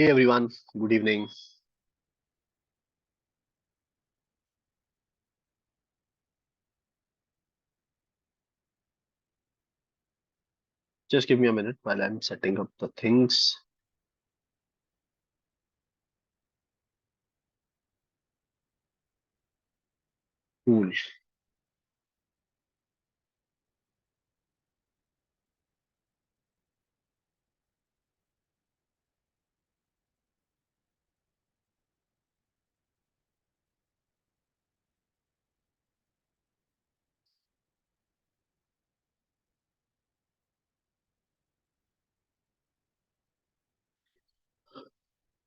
Hey everyone, good evening. Just give me a minute while I'm setting up the things. Cool,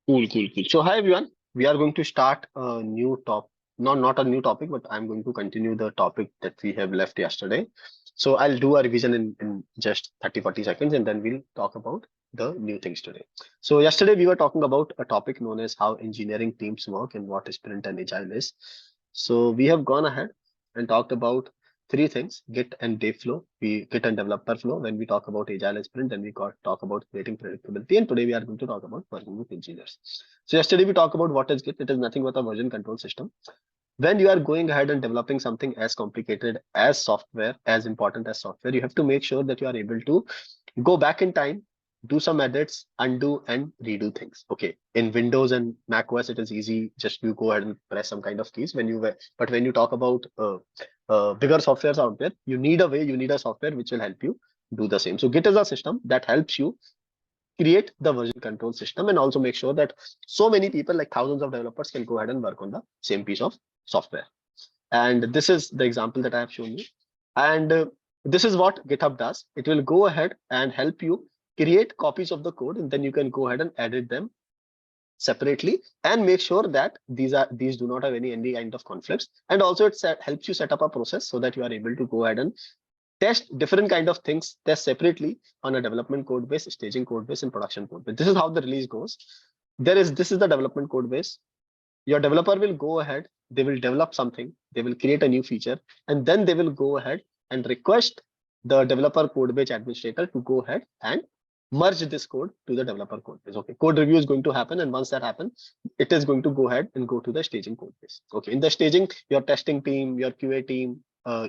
cool. So hi everyone, we are going to start a new top, not a new topic, but I'm going to continue the topic that we have left yesterday. So I'll do a revision in just 30-40 seconds and then we'll talk about the new things today. So yesterday we were talking about a topic known as how engineering teams work and what sprint and agile is. So we have gone ahead and talked about three things: Git and dev flow, we Git and developer flow. When we talk about agile and sprint, then we got talk about creating predictability. And today we are going to talk about working with engineers. So yesterday we talked about what is Git. It is nothing but a version control system. When you are going ahead and developing something as complicated as software, as important as software, you have to make sure that you are able to go back in time, do some edits, undo and redo things. Okay, in Windows and Mac OS it is easy, just you go ahead and press some kind of keys when you were, but when you talk about bigger softwares out there, you need a way, you need a software which will help you do the same. So Git is a system that helps you create the version control system and also make sure that so many people, like thousands of developers, can go ahead and work on the same piece of software. And this is the example that I have shown you. And this is what GitHub does. It will go ahead and help you create copies of the code, and then you can go ahead and edit them separately and make sure that these do not have any kind of conflicts. And also it helps you set up a process so that you are able to go ahead and test different kind of things, test separately on a development code base, staging code base, and production code base. This is how the release goes. This is the development code base. Your developer will go ahead, they will develop something, they will create a new feature, and then they will go ahead and request the developer code base administrator to go ahead and merge this code to the developer code base. Okay, code review is going to happen, and once that happens, it is going to go ahead and go to the staging code base. Okay, in the staging, your testing team, your QA team,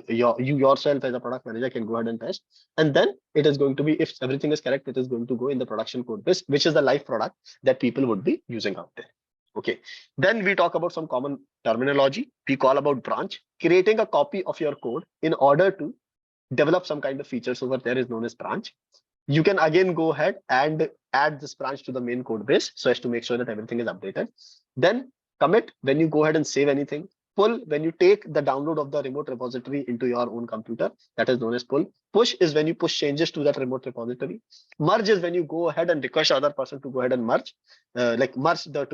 you yourself as a product manager can go ahead and test, and then it is going to be, if everything is correct, it is going to go in the production code base, which is the live product that people would be using out there. Okay, then we talk about some common terminology. We call about branch. Creating a copy of your code in order to develop some kind of features over there is known as branch. You can again go ahead and add this branch to the main code base so as to make sure that everything is updated. Then commit, when you go ahead and save anything. Pull, when you take the download of the remote repository into your own computer, that is known as pull. Push is when you push changes to that remote repository. Merge is when you go ahead and request other person to go ahead and merge, merge the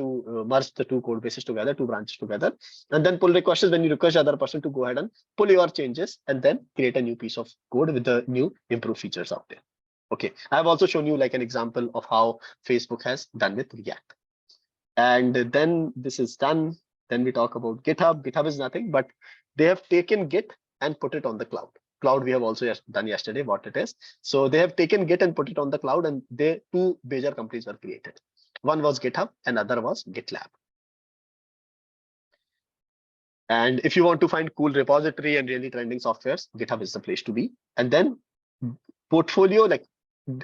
two code bases together, two branches together. And then pull request is when you request other person to go ahead and pull your changes and then create a new piece of code with the new improved features out there. Okay, I've also shown you like an example of how Facebook has done with React. And then this is done. Then we talk about GitHub. GitHub is nothing, but they have taken Git and put it on the cloud. Cloud we have also done yesterday what it is. So they have taken Git and put it on the cloud, and they two major companies were created. One was GitHub and other was GitLab. And if you want to find cool repository and really trending softwares, GitHub is the place to be. And then portfolio, like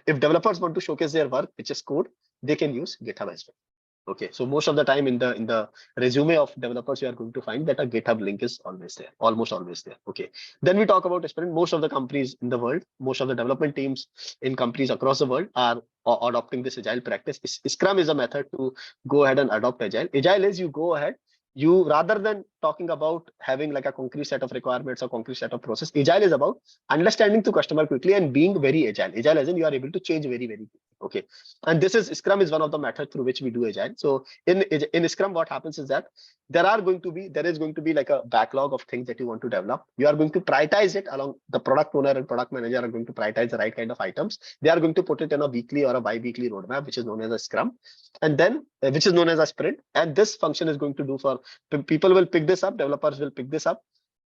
if developers want to showcase their work, which is code, they can use GitHub as well. Okay, so most of the time in the resume of developers, you are going to find that a GitHub link is always there, almost always there. Okay, then we talk about sprint. Most of the companies in the world, most of the development teams in companies across the world are adopting this agile practice. Scrum is a method to go ahead and adopt agile. Agile is you go ahead, you rather than talking about having like a concrete set of requirements or concrete set of process, agile is about understanding to customer quickly and being very agile. Agile as in you are able to change very quickly. Okay, and this is Scrum is one of the methods through which we do agile. So in Scrum, what happens is that there is going to be like a backlog of things that you want to develop. You are going to prioritize it along, the product owner and product manager are going to prioritize the right kind of items. They are going to put it in a weekly or a bi-weekly roadmap, which is known as a Scrum, and then which is known as a sprint. And this function is going to do for people will pick this up, developers will pick this up,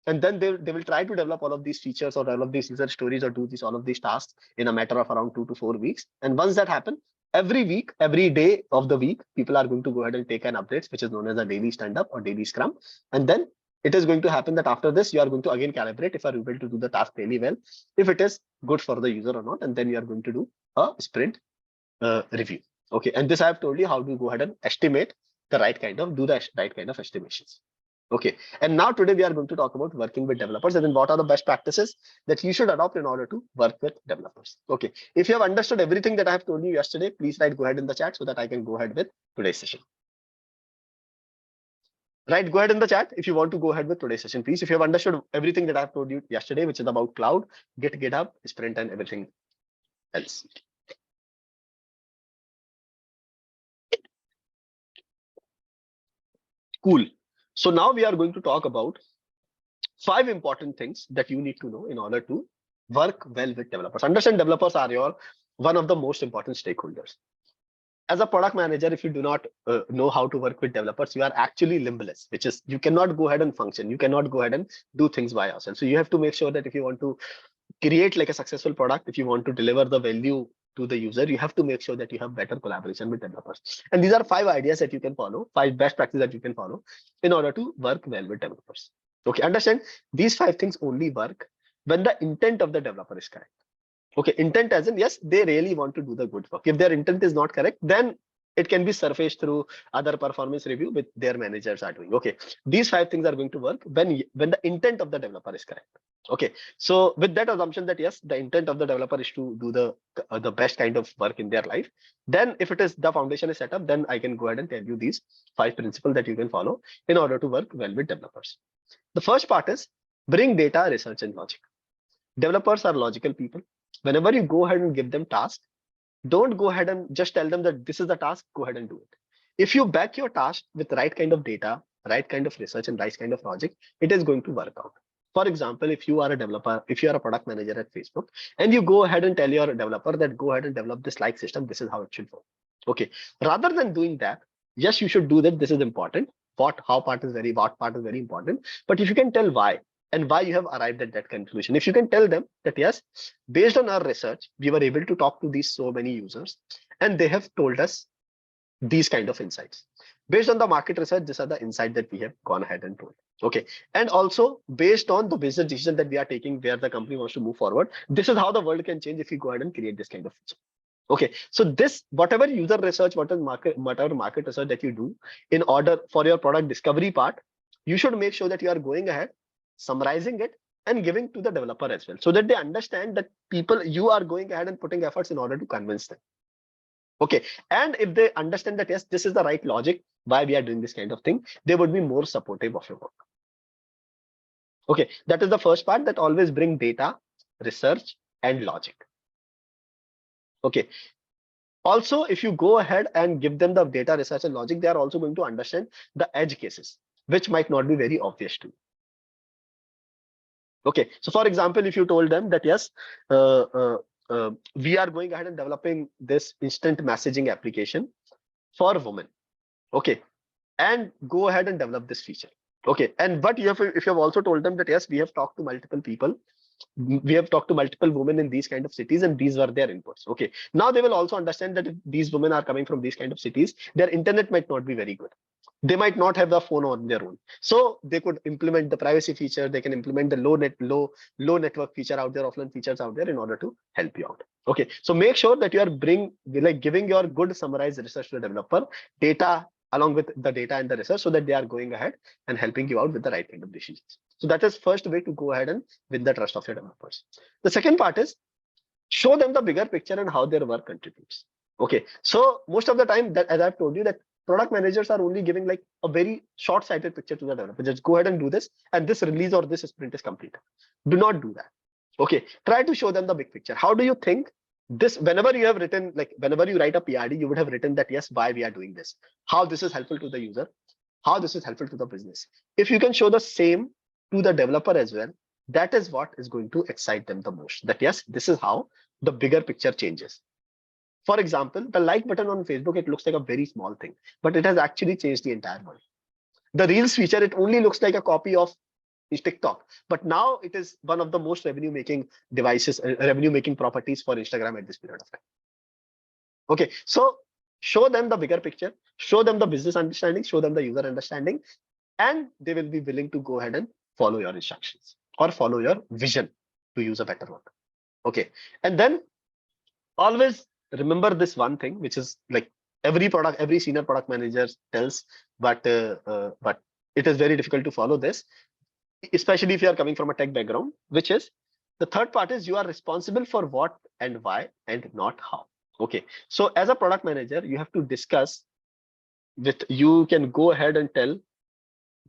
and then they will try to develop all of these features or develop these user stories or do all of these tasks in a matter of around 2 to 4 weeks. And once that happens, every week, every day of the week, people are going to go ahead and take an update, which is known as a daily stand-up or daily scrum. And then it is going to happen that after this, you are going to again calibrate if you are able to do the task really well, if it is good for the user or not, and then you are going to do a sprint review. Okay, and this I have told you how to go ahead and estimate the right kind of, do the right kind of estimations. Okay, and now today we are going to talk about working with developers, and then what are the best practices that you should adopt in order to work with developers. Okay, if you have understood everything that I have told you yesterday, please write go ahead in the chat so that I can go ahead with today's session. Right, go ahead in the chat if you want to go ahead with today's session, please. If you have understood everything that I've told you yesterday, which is about cloud, Git, GitHub, Sprint, and everything else. Cool. So now we are going to talk about 5 important things that you need to know in order to work well with developers. Understand, developers are your one of the most important stakeholders. As a product manager, if you do not know how to work with developers, you are actually limbless, which is you cannot go ahead and function. You cannot go ahead and do things by yourself. So you have to make sure that if you want to create like a successful product, if you want to deliver the value to the user, you have to make sure that you have better collaboration with developers. And these are 5 ideas that you can follow, 5 best practices that you can follow in order to work well with developers. Okay, understand, these 5 things only work when the intent of the developer is correct. Okay, intent as in, yes, they really want to do the good work. If their intent is not correct, then it can be surfaced through other performance review with their managers are doing. Okay, these 5 things are going to work when the intent of the developer is correct. Okay, so with that assumption that yes, the intent of the developer is to do the best kind of work in their life, then if it is the foundation is set up, then I can go ahead and tell you these 5 principles that you can follow in order to work well with developers. The first part is bring data, research, and logic. Developers are logical people. Whenever you go ahead and give them tasks, don't go ahead and just tell them that this is the task, go ahead and do it. If you back your task with the right kind of data, right kind of research, and right kind of logic, it is going to work out. For example, if you are a developer, if you are a product manager at Facebook, and you go ahead and tell your developer that go ahead and develop this like system, this is how it should work. Okay, rather than doing that, yes, you should do that. This is important. What part is very important. But if you can tell why, and why you have arrived at that conclusion. If you can tell them that, yes, based on our research, we were able to talk to these so many users, and they have told us these kind of insights. Based on the market research, these are the insights that we have gone ahead and told. Okay, and also based on the business decision that we are taking, where the company wants to move forward, this is how the world can change if you go ahead and create this kind of feature. Okay, so this, whatever user research, whatever market research that you do in order for your product discovery part, you should make sure that you are going ahead, summarizing it, and giving to the developer as well, so that they understand that you are going ahead and putting efforts in order to convince them. Okay, and if they understand that yes, this is the right logic why we are doing this kind of thing, they would be more supportive of your work. Okay, that is the first part, that always bring data, research, and logic. Okay, also if you go ahead and give them the data, research, and logic, they are also going to understand the edge cases, which might not be very obvious to you. Okay, so for example, if you told them that yes, we are going ahead and developing this instant messaging application for women. Okay, and go ahead and develop this feature. Okay, and but if you have also told them that yes, we have talked to multiple people, we have talked to multiple women in these kind of cities, and these were their inputs. Okay, now they will also understand that if these women are coming from these kind of cities, their internet might not be very good. They might not have the phone on their own, so they could implement the privacy feature. They can implement the low network feature out there, offline features out there, in order to help you out. Okay, so make sure that you are giving your good summarized research to the developer, data along with the data and the research, so that they are going ahead and helping you out with the right kind of decisions. So that is first way to go ahead and win the trust of your developers. The second part is show them the bigger picture and how their work contributes. Okay, so most of the time, that as I've told you, that product managers are only giving like a very short-sighted picture to the developer. Just go ahead and do this, and this release or this sprint is complete. Do not do that. Okay, try to show them the big picture. How do you think this, whenever you have written, like whenever you write a PRD, you would have written that yes, why we are doing this, how this is helpful to the user, how this is helpful to the business. If you can show the same to the developer as well, that is what is going to excite them the most, that yes, this is how the bigger picture changes. For example, the like button on Facebook, it looks like a very small thing, but it has actually changed the entire world. The Reels feature, it only looks like a copy of TikTok, but now it is one of the most revenue making devices, revenue making properties for Instagram at this period of time. Okay, so show them the bigger picture, show them the business understanding, show them the user understanding, and they will be willing to go ahead and follow your instructions or follow your vision, to use a better word. Okay, and then always remember this one thing, which is like every senior product manager tells, but it is very difficult to follow this, especially if you are coming from a tech background, which is the third part is you are responsible for what and why and not how. Okay, so as a product manager, you have to discuss with, you can go ahead and tell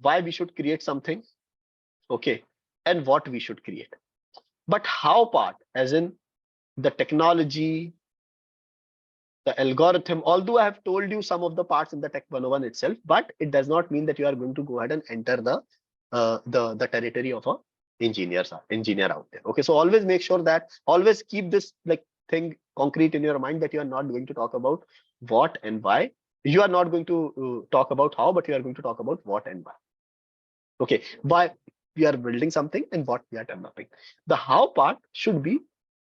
why we should create something, okay, and what we should create. But how part, as in the technology, the algorithm, although I have told you some of the parts in the Tech 101 itself, but it does not mean that you are going to go ahead and enter the territory of a engineer out there. Okay, so always make sure that, always keep this like thing concrete in your mind, that you are not going to talk about what and why. You are not going to talk about how, but you are going to talk about what and why. Okay, why we are building something and what we are developing. The how part should be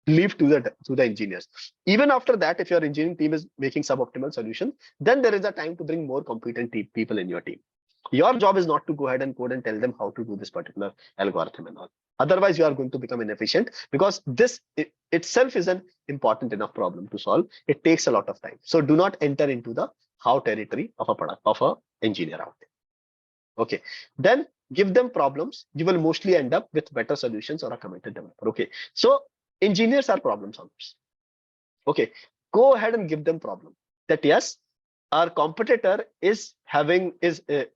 leave to the engineers. Even after that, if your engineering team is making suboptimal solutions, then there is a time to bring more competent people in your team. Your job is not to go ahead and code and tell them how to do this particular algorithm and all. Otherwise, you are going to become inefficient, because this itself is an important enough problem to solve. It takes a lot of time. So do not enter into the how territory of a product of a engineer out there. Okay, then give them problems. You will mostly end up with better solutions or a committed developer. Okay, so engineers are problem solvers. Okay, go ahead and give them problem, that yes, our competitor is having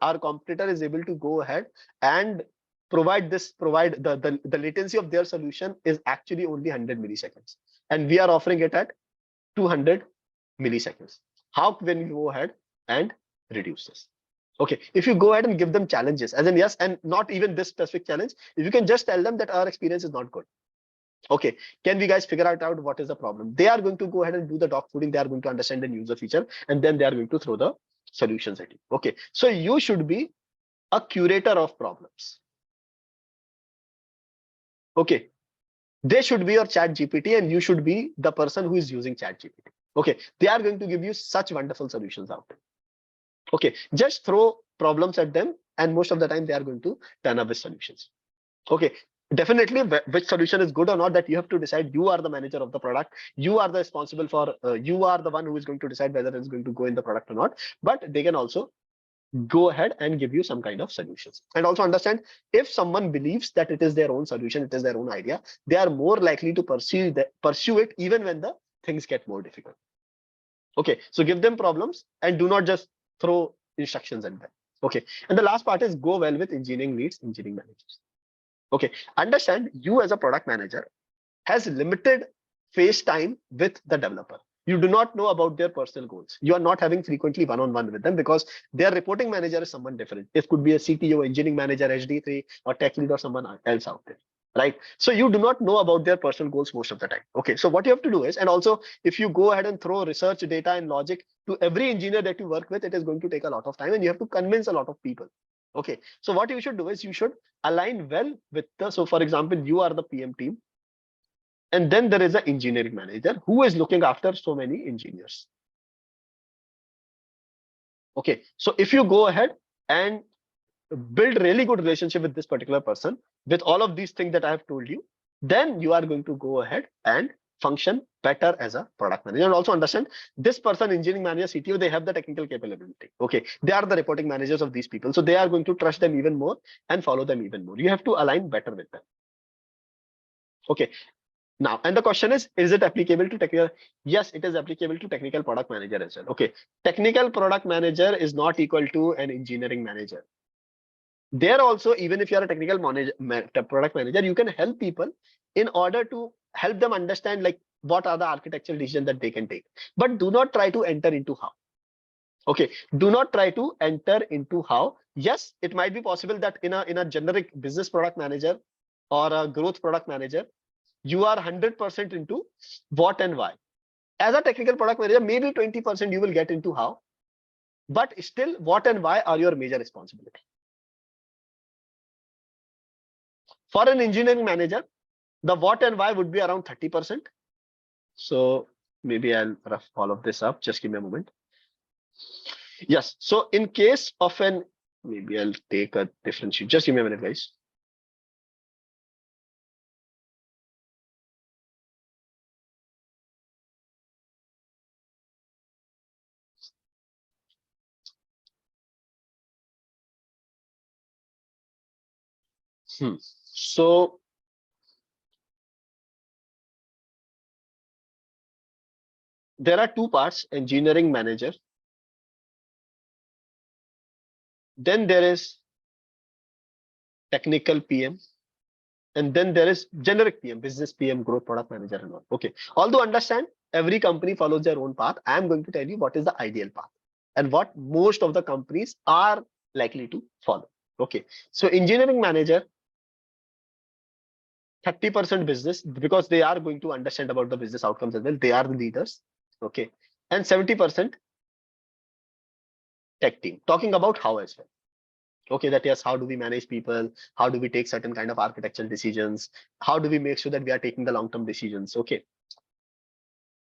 our competitor is able to go ahead and provide the latency of their solution is actually only 100 milliseconds, and we are offering it at 200 milliseconds. How can we go ahead and reduce this? Okay, if you go ahead and give them challenges, as in yes, and not even this specific challenge, if you can just tell them that our experience is not good. Okay, can we guys figure out what is the problem? They are going to go ahead and do the dog fooding. They are going to understand the user feature, and then they are going to throw the solutions at you. Okay, so you should be a curator of problems. Okay, they should be your chat GPT, and you should be the person who is using chat GPT. Okay, they are going to give you such wonderful solutions out. Okay, just throw problems at them, and most of the time they are going to turn up with solutions. Okay, definitely which solution is good or not, that you have to decide. You are the manager of the product. You are the responsible for, you are the one who is going to decide whether it's going to go in the product or not. But they can also go ahead and give you some kind of solutions. And also understand, if someone believes that it is their own solution, it is their own idea, they are more likely to pursue it even when the things get more difficult. Okay, so give them problems and do not just throw instructions at them. Okay, and the last part is go well with engineering leads, engineering managers. Okay, understand, you as a product manager has limited face time with the developer. You do not know about their personal goals. You are not having frequently one-on-one with them, because their reporting manager is someone different. It could be a CTO, engineering manager, HD3, or tech lead, or someone else out there, right? So you do not know about their personal goals most of the time. Okay, so what you have to do is, and also if you go ahead and throw research data and logic to every engineer that you work with, it is going to take a lot of time, and you have to convince a lot of people. Okay, so what you should do is you should align well with the, so for example, you are the PM team, and then there is an engineering manager who is looking after so many engineers. Okay, so if you go ahead and build really good relationship with this particular person, with all of these things that I have told you, then you are going to go ahead and function better as a product manager. And also understand, this person, engineering manager, CTO, they have the technical capability. Okay, they are the reporting managers of these people, so they are going to trust them even more and follow them even more. You have to align better with them. Okay, now, and the question is it applicable to technical? Yes, it is applicable to technical product manager as well. Okay, technical product manager is not equal to an engineering manager. There also, even if you are a technical product manager, you can help people in order to help them understand like what are the architectural decisions that they can take. But do not try to enter into how. Okay, do not try to enter into how. Yes, it might be possible that in a generic business product manager or a growth product manager, you are 100% into what and why. As a technical product manager, maybe 20% you will get into how, but still what and why are your major responsibility. For an engineering manager, the what and why would be around 30%. So Maybe I'll rough all of this up. Just give me a moment. Yes. So in case of an, maybe I'll take a different sheet. Just give me a minute, guys. So there are two parts: engineering manager. Then there is technical PM. And then there is generic PM, business PM, growth product manager and all. Okay. Although understand every company follows their own path, I am going to tell you what is the ideal path and what most of the companies are likely to follow. Okay. So engineering manager, 30% business because they are going to understand about the business outcomes as well. They are the leaders. Okay. And 70% tech team, talking about how as well. Okay, that yes, how do we manage people? How do we take certain kind of architectural decisions? How do we make sure that we are taking the long-term decisions? Okay.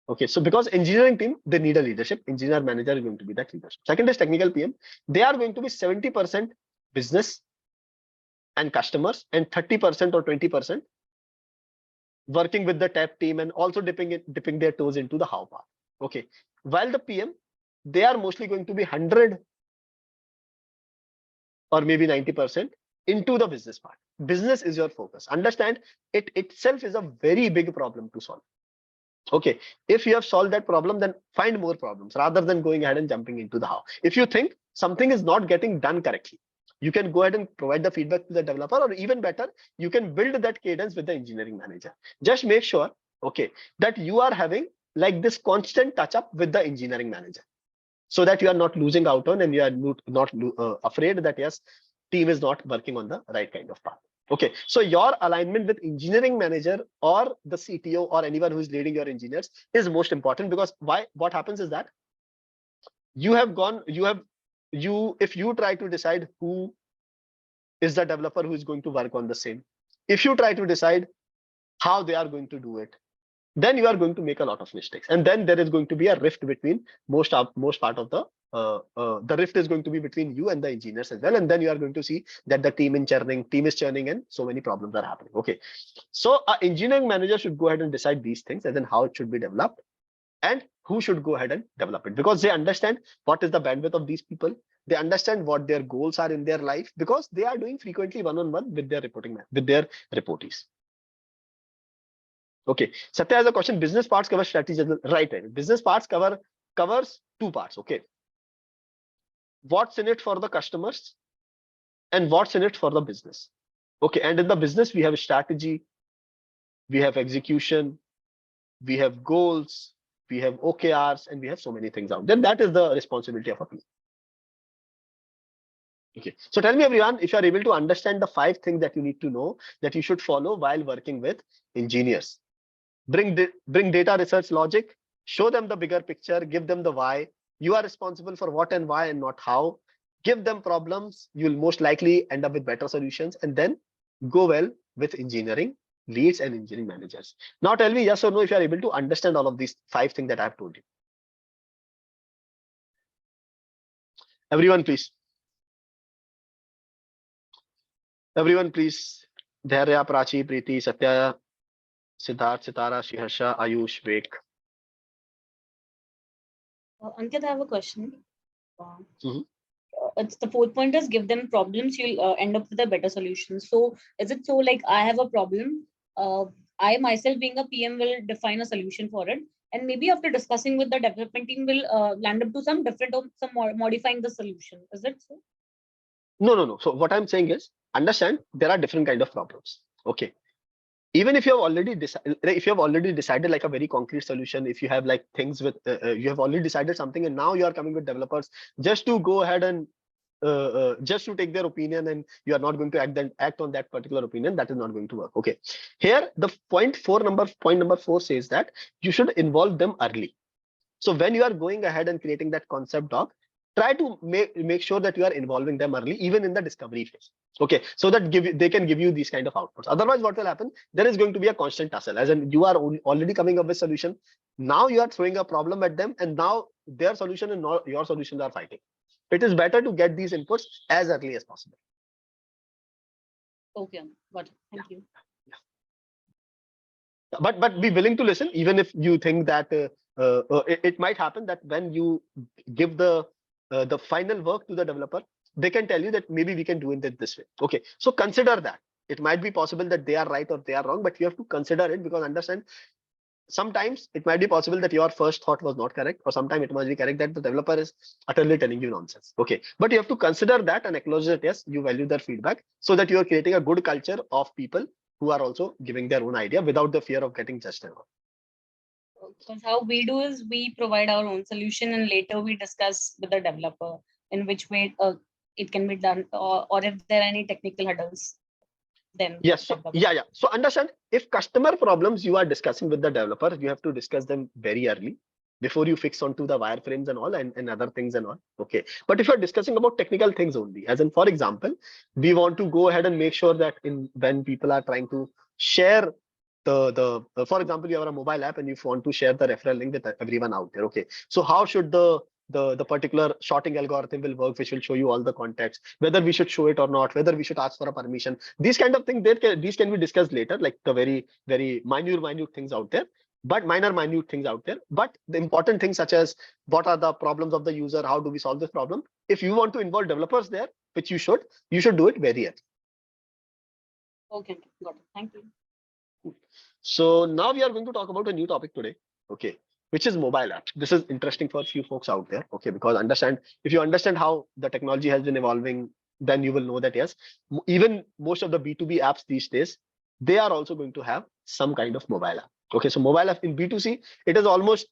Okay, so because engineering team, they need a leadership. Engineer manager is going to be that leadership. Second is technical PM. They are going to be 70% business and customers and 30% or 20% working with the tech team and also dipping their toes into the how part. Okay, while the PM, they are mostly going to be 100 or maybe 90% into the business part. Business is your focus. Understand it itself is a very big problem to solve. Okay, if you have solved that problem, then find more problems rather than going ahead and jumping into the how. If you think something is not getting done correctly, you can go ahead and provide the feedback to the developer, or even better, you can build that cadence with the engineering manager. Just make sure, okay, that you are having like this constant touch up with the engineering manager, so that you are not losing out on and you are not afraid that yes, team is not working on the right kind of path. Okay, so your alignment with engineering manager or the CTO or anyone who is leading your engineers is most important, because why? What happens is that if you try to decide who is the developer who is going to work on the same, if you try to decide how they are going to do it, then you are going to make a lot of mistakes, and then there is going to be a rift between most part of the rift is going to be between you and the engineers as well, and then you are going to see that the team is churning and so many problems are happening. Okay, so an engineering manager should go ahead and decide these things and then how it should be developed and who should go ahead and develop it, because they understand what is the bandwidth of these people. They understand what their goals are in their life, because they are doing frequently one-on-one with their reportees. Okay, Satya has a question. Business parts cover strategy. Right. Business parts covers two parts. Okay, what's in it for the customers and what's in it for the business. Okay, and in the business we have strategy, we have execution, we have goals, we have OKRs, and we have so many things out. Then that is the responsibility of a PM. Okay, so tell me everyone, if you are able to understand the 5 things that you need to know that you should follow while working with engineers. Bring data research logic, show them the bigger picture, give them the why. You are responsible for what and why and not how. Give them problems, you'll most likely end up with better solutions, and then go well with engineering leads and engineering managers. Now tell me yes or no if you are able to understand all of these 5 things that I have told you. Everyone please. Everyone please. Dharya, Prachi, Preeti, Satya, Siddharth, Sitara, Shiharsha, Ayush, Vek. Ankit, I have a question. It's the 4th point is give them problems, you'll end up with a better solution. So is it so like I have a problem, I myself being a PM will define a solution for it, and maybe after discussing with the development team will land up to some different or some modifying the solution. Is it so? No. So what I'm saying is, understand there are different kind of problems. Okay, even if you have already decided like a very concrete solution, if you have like things with you have already decided something and now you are coming with developers just to go ahead and just to take their opinion, and you are not going to act on that particular opinion, that is not going to work. Okay, here the point number 4 says that you should involve them early. So when you are going ahead and creating that concept doc, try to make sure that you are involving them early, even in the discovery phase. Okay, so that they can give you these kind of outputs. Otherwise, what will happen? There is going to be a constant tussle, as in you are already coming up with solution. Now you are throwing a problem at them, and now their solution and your solutions are fighting. It is better to get these inputs as early as possible. Okay, got it. Thank you. But be willing to listen, even if you think that it might happen that when you give the final work to the developer, they can tell you that maybe we can do it this way. Okay, so consider that. It might be possible that they are right or they are wrong, but you have to consider it, because understand, sometimes it might be possible that your first thought was not correct, or sometimes it must be correct that the developer is utterly telling you nonsense. Okay, but you have to consider that and acknowledge that yes, you value their feedback, so that you are creating a good culture of people who are also giving their own idea without the fear of getting judged. Because how we do is we provide our own solution and later we discuss with the developer in which way it can be done, or if there are any technical hurdles. Then yes, so, yeah. So understand, if customer problems you are discussing with the developer, you have to discuss them very early before you fix onto the wireframes and all and other things and all. Okay, but if you're discussing about technical things only, as in for example, we want to go ahead and make sure that when people are trying to share for example, you have a mobile app and you want to share the referral link with everyone out there. Okay, so how should the particular sorting algorithm will work, which will show you all the context, whether we should show it or not, whether we should ask for a permission, these kind of things, these can be discussed later, like the very minute things out there, but minute things out there. But the important things, such as what are the problems of the user, how do we solve this problem, if you want to involve developers there, which you should do it very early. Okay, got it. Thank you. So now we are going to talk about a new topic today, okay, which is mobile apps. This is interesting for a few folks out there, okay, because if you understand how the technology has been evolving, then you will know that yes, even most of the B2B apps these days, they are also going to have some kind of mobile app. Okay, so mobile app in B2C, it is almost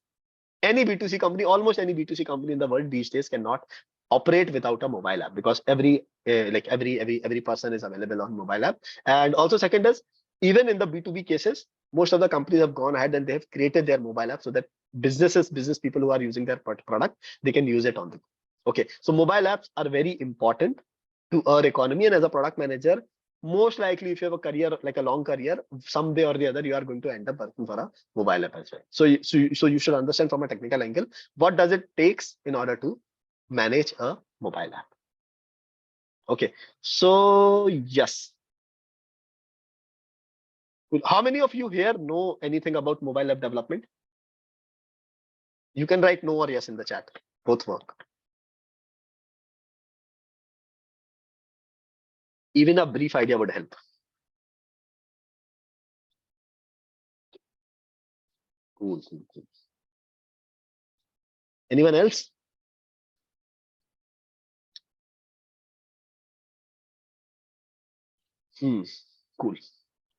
any B2C company in the world these days cannot operate without a mobile app, because every person is available on mobile app. And also second is, even in the B2B cases, most of the companies have gone ahead and they have created their mobile app so that business people who are using their product, they can use it on the go. Okay, so mobile apps are very important to our economy, and as a product manager, most likely if you have a career, like a long career, someday or the other you are going to end up working for a mobile app as well. So you should understand from a technical angle, what does it takes in order to manage a mobile app. Okay, so yes, how many of you here know anything about mobile app development? You can write no or yes in the chat, both work. Even a brief idea would help. Cool. Anyone else? Cool.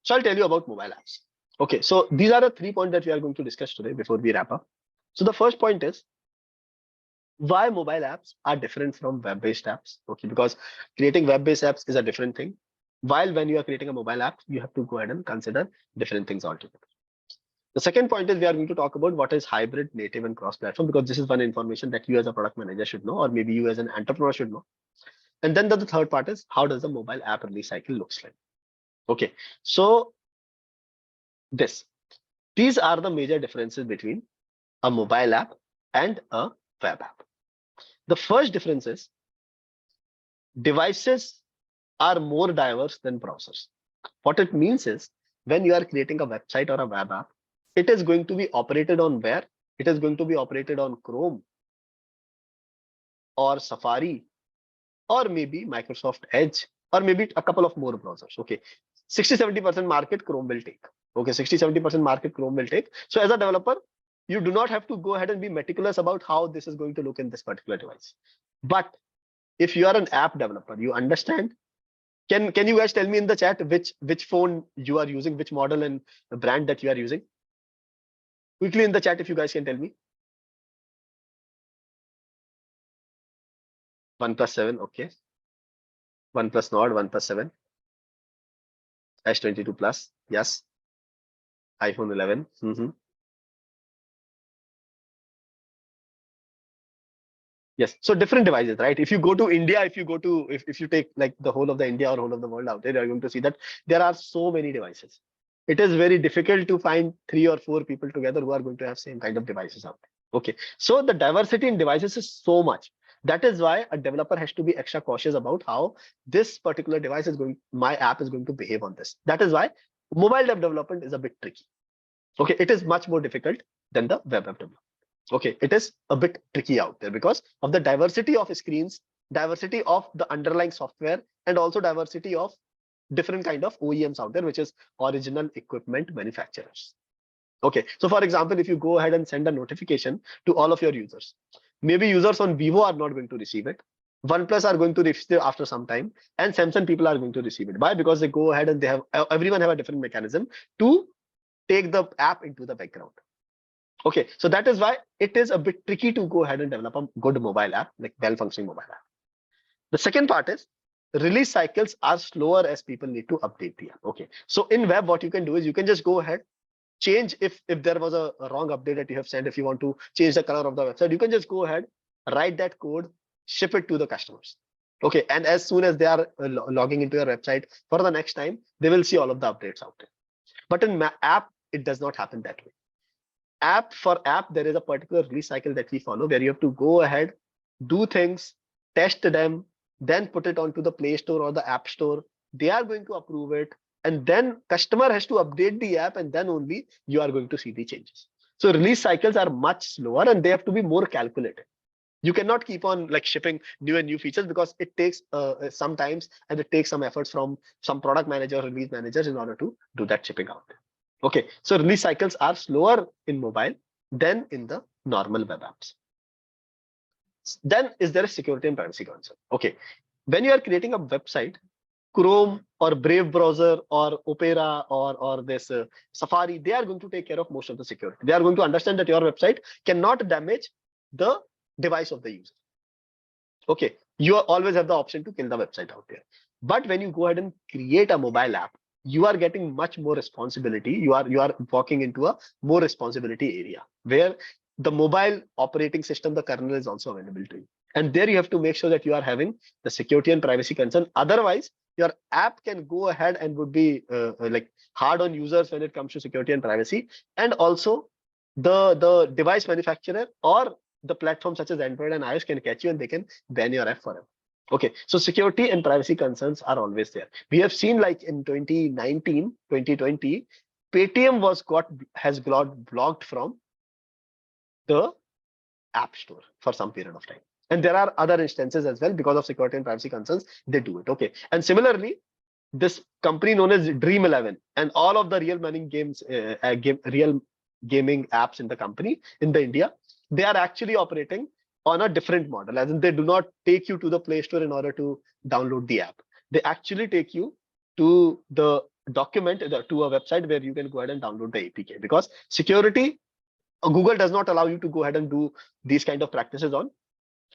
So I'll tell you about mobile apps. Okay, so these are the 3 points that we are going to discuss today before we wrap up. So the first point is why mobile apps are different from web-based apps. Okay, because creating web-based apps is a different thing, while when you are creating a mobile app, you have to go ahead and consider different things altogether. The second point is we are going to talk about what is hybrid, native, and cross-platform, because this is one information that you as a product manager should know, or maybe you as an entrepreneur should know. And then the third part is how does the mobile app release cycle looks like. Okay, so these are the major differences between a mobile app and a web app. The first difference is devices are more diverse than browsers. What it means is when you are creating a website or a web app, it is going to be operated on where? It is going to be operated on Chrome or Safari or maybe Microsoft Edge or maybe a couple of more browsers. Okay, 60-70% market Chrome will take. Okay, 60-70% market Chrome will take. So as a developer, you do not have to go ahead and be meticulous about how this is going to look in this particular device. But if you are an app developer, you understand. Can you guys tell me in the chat which phone you are using, which model and brand that you are using? Quickly in the chat if you guys can tell me. OnePlus 7, okay. OnePlus Nord, OnePlus 7. S22 Plus, yes. iPhone 11. Yes. So different devices, right? If you go to India, if you take like the whole of the India or whole of the world out there, you're going to see that there are so many devices. It is very difficult to find 3 or 4 people together who are going to have same kind of devices out there. Okay. So the diversity in devices is so much. That is why a developer has to be extra cautious about how this particular device is going, my app is going to behave on this. That is why mobile app development is a bit tricky. Okay. It is much more difficult than the web app development. Okay, it is a bit tricky out there because of the diversity of screens, diversity of the underlying software, and also diversity of different kind of OEMs out there, which is original equipment manufacturers. Okay, so for example, if you go ahead and send a notification to all of your users, maybe users on Vivo are not going to receive it. OnePlus are going to receive it after some time, and Samsung people are going to receive it. Why? Because they go ahead and they have everyone have a different mechanism to take the app into the background. Okay, so that is why it is a bit tricky to go ahead and develop a good mobile app, like well-functioning mobile app. The second part is release cycles are slower as people need to update the app. Okay, so in web, what you can do is you can just go ahead, change if there was a wrong update that you have sent. If you want to change the color of the website, you can just go ahead, write that code, ship it to the customers. Okay, and as soon as they are logging into your website for the next time, they will see all of the updates out there. But in app, it does not happen that way. App for app, there is a particular release cycle that we follow where you have to go ahead, do things, test them, then put it onto the Play Store or the App Store. They are going to approve it, and then customer has to update the app, and then only you are going to see the changes. So release cycles are much slower and they have to be more calculated. You cannot keep on like shipping new and new features because it takes sometimes, and it takes some efforts from some product manager, release managers in order to do that shipping out. Okay, so release cycles are slower in mobile than in the normal web apps. Then is there a security and privacy concern? Okay, when you are creating a website, Chrome or Brave browser or Opera or this Safari, they are going to take care of most of the security. They are going to understand that your website cannot damage the device of the user. Okay, you always have the option to kill the website out there. But when you go ahead and create a mobile app, you are getting much more responsibility. You are walking into a more responsibility area where the mobile operating system, the kernel is also available to you. And there you have to make sure that you are having the security and privacy concern. Otherwise, your app can go ahead and would be like hard on users when it comes to security and privacy. And also the device manufacturer or the platform such as Android and iOS can catch you and they can ban your app forever. Okay, so security and privacy concerns are always there. We have seen like in 2019, 2020, Paytm has got blocked from the App Store for some period of time. And there are other instances as well because of security and privacy concerns, they do it. Okay, and similarly, this company known as Dream11 and all of the real money games, real gaming apps in the company in the India, they are actually operating on a different model, as in they do not take you to the Play Store in order to download the app. They actually take you to the document, to a website where you can go ahead and download the APK, because security, Google does not allow you to go ahead and do these kind of practices on.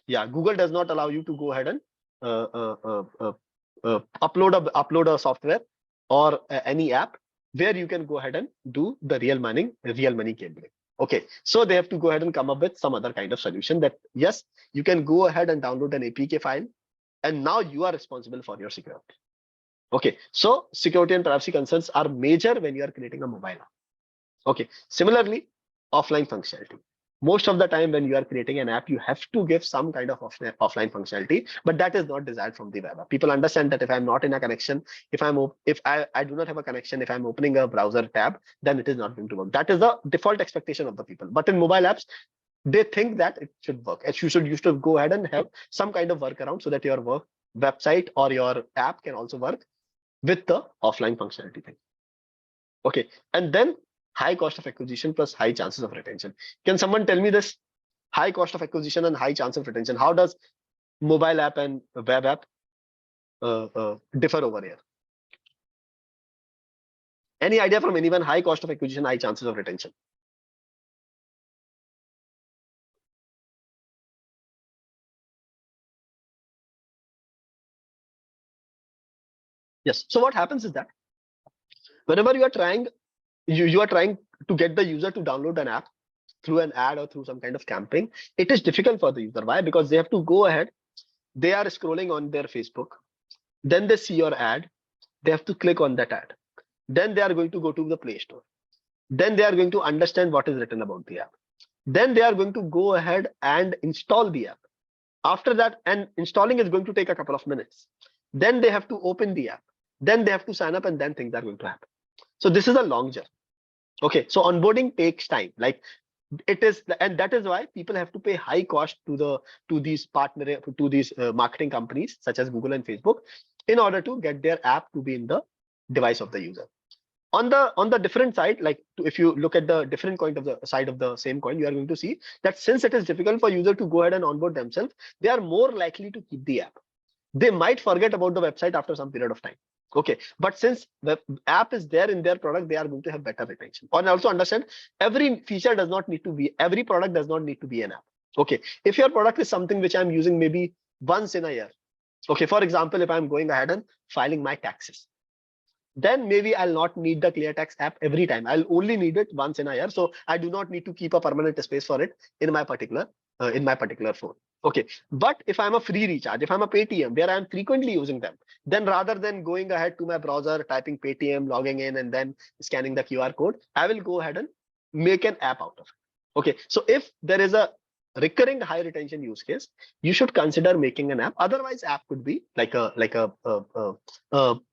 Yeah, Google does not allow you to go ahead and upload a software or any app where you can go ahead and do the real money gambling. Okay, so they have to go ahead and come up with some other kind of solution that yes, you can go ahead and download an APK file, and now you are responsible for your security. Okay, so security and privacy concerns are major when you are creating a mobile app. Okay, similarly, offline functionality. Most of the time when you are creating an app, you have to give some kind of offline functionality, but that is not desired from the web app. People understand that if I'm not in a connection, if I do not have a connection, if I'm opening a browser tab, then it is not going to work. That is the default expectation of the people. But in mobile apps, they think that it should work. And you should go ahead and have some kind of workaround so that your website or your app can also work with the offline functionality thing. Okay, and then high cost of acquisition plus high chances of retention. Can someone tell me this? High cost of acquisition and high chance of retention. How does mobile app and web app differ over here? Any idea from anyone? High cost of acquisition, high chances of retention. Yes. So what happens is that whenever you are trying to get the user to download an app, through an ad or through some kind of campaign, it is difficult for the user. Why? Because they have to go ahead, they are scrolling on their Facebook, then they see your ad, they have to click on that ad, then they are going to go to the Play Store, then they are going to understand what is written about the app, then they are going to go ahead and install the app. After that, and installing is going to take a couple of minutes, then they have to open the app, then they have to sign up, and then things are going to happen. So this is a long journey. Okay, so onboarding takes time. Like it is, and that is why people have to pay high cost to these marketing companies such as Google and Facebook in order to get their app to be in the device of the user. On the different side, like if you look at the different coin of the side of the same coin, you are going to see that since it is difficult for user to go ahead and onboard themselves, they are more likely to keep the app. They might forget about the website after some period of time. Okay, but since the app is there in their product, they are going to have better retention. And also understand, every feature does not need to be, every product does not need to be an app. Okay, if your product is something which I'm using maybe once in a year. Okay, for example, if I'm going ahead and filing my taxes, then maybe I'll not need the ClearTax app every time. I'll only need it once in a year. So I do not need to keep a permanent space for it in my particular phone. Okay, but if I'm a free recharge, if I'm a Paytm where I'm frequently using them, then rather than going ahead to my browser, typing Paytm, logging in, and then scanning the QR code, I will go ahead and make an app out of it. Okay, so if there is a recurring high retention use case, you should consider making an app. Otherwise, app could be like a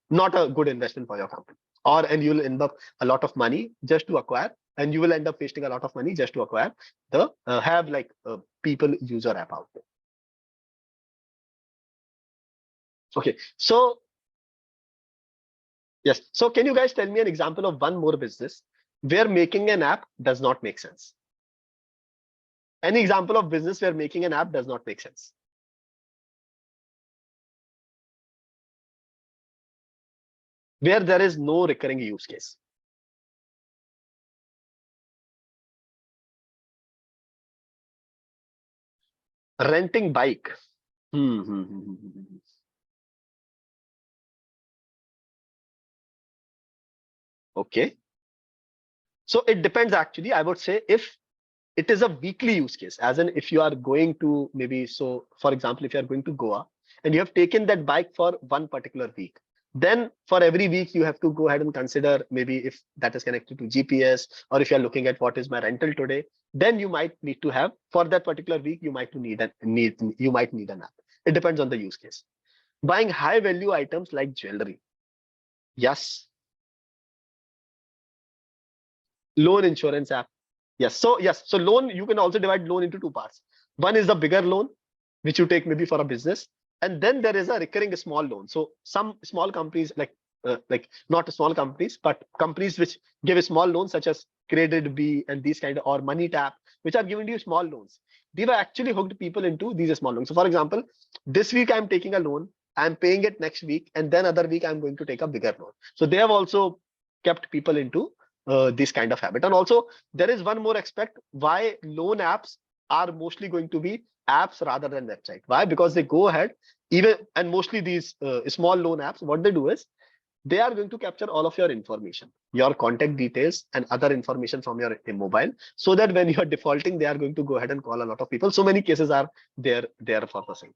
not a good investment for your company, and you'll end up a lot of money just to acquire, and you will end up wasting a lot of money just to acquire the people use your app out there. Okay, so yes, so can you guys tell me an example of one more business where making an app does not make sense? Any example of business where making an app does not make sense? Where there is no recurring use case. Renting bike. Okay. So it depends actually. I would say if it is a weekly use case, as in if you are going to maybe, so for example, if you are going to Goa and you have taken that bike for one particular week, then for every week you have to go ahead and consider maybe if that is connected to GPS, or if you're looking at what is my rental today, then you might need to have for that particular week, you might need an app. It depends on the use case. Buying high value items like jewelry. Yes. Loan insurance app. Yes. So loan, you can also divide loan into two parts. One is the bigger loan, which you take maybe for a business. And then there is a recurring small loan. So some small companies like not small companies, but companies which give a small loan such as Credit-B and these kind of, or Money Tap, which are giving you small loans. They were actually hooked people into these small loans. So for example, this week I'm taking a loan, I'm paying it next week, and then other week I'm going to take a bigger loan. So they have also kept people into this kind of habit. And also there is one more aspect why loan apps are mostly going to be apps rather than website. Why? Because they go ahead, even, and mostly these small loan apps, what they do is they are going to capture all of your information, your contact details and other information from your mobile, so that when you are defaulting, they are going to go ahead and call a lot of people. So many cases are there for the same.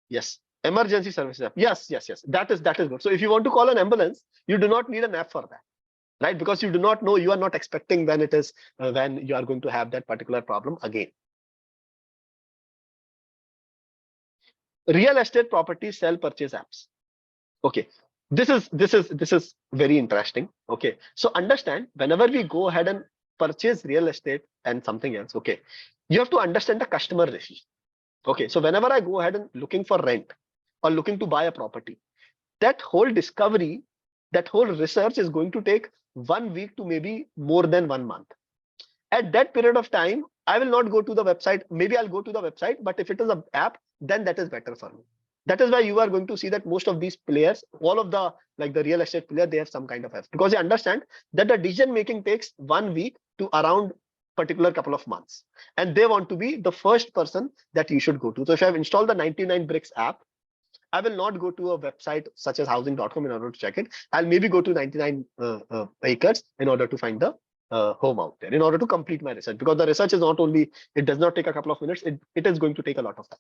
Yes. Emergency services app. Yes. That is good. So if you want to call an ambulance, you do not need an app for that, right? Because you do not know, you are not expecting when it is when you are going to have that particular problem again. Real estate property sell purchase apps. Okay, this is very interesting. Okay, so understand, whenever we go ahead and purchase real estate and something else, okay, you have to understand the customer ratio. Okay, so whenever I go ahead and looking for rent or looking to buy a property, that whole discovery, that whole research is going to take 1 week to maybe more than 1 month. At that period of time, I will not go to the website. Maybe I'll go to the website, but if it is an app, then that is better for me. That is why you are going to see that most of these players, all of the the real estate player, they have some kind of apps, because they understand that the decision making takes 1 week to around particular couple of months, and they want to be the first person that you should go to. So if I have installed the 99 Bricks app, I will not go to a website such as housing.com in order to check it. I'll maybe go to 99 acres in order to find the home out there, in order to complete my research, because the research is not only, it does not take a couple of minutes, it is going to take a lot of time.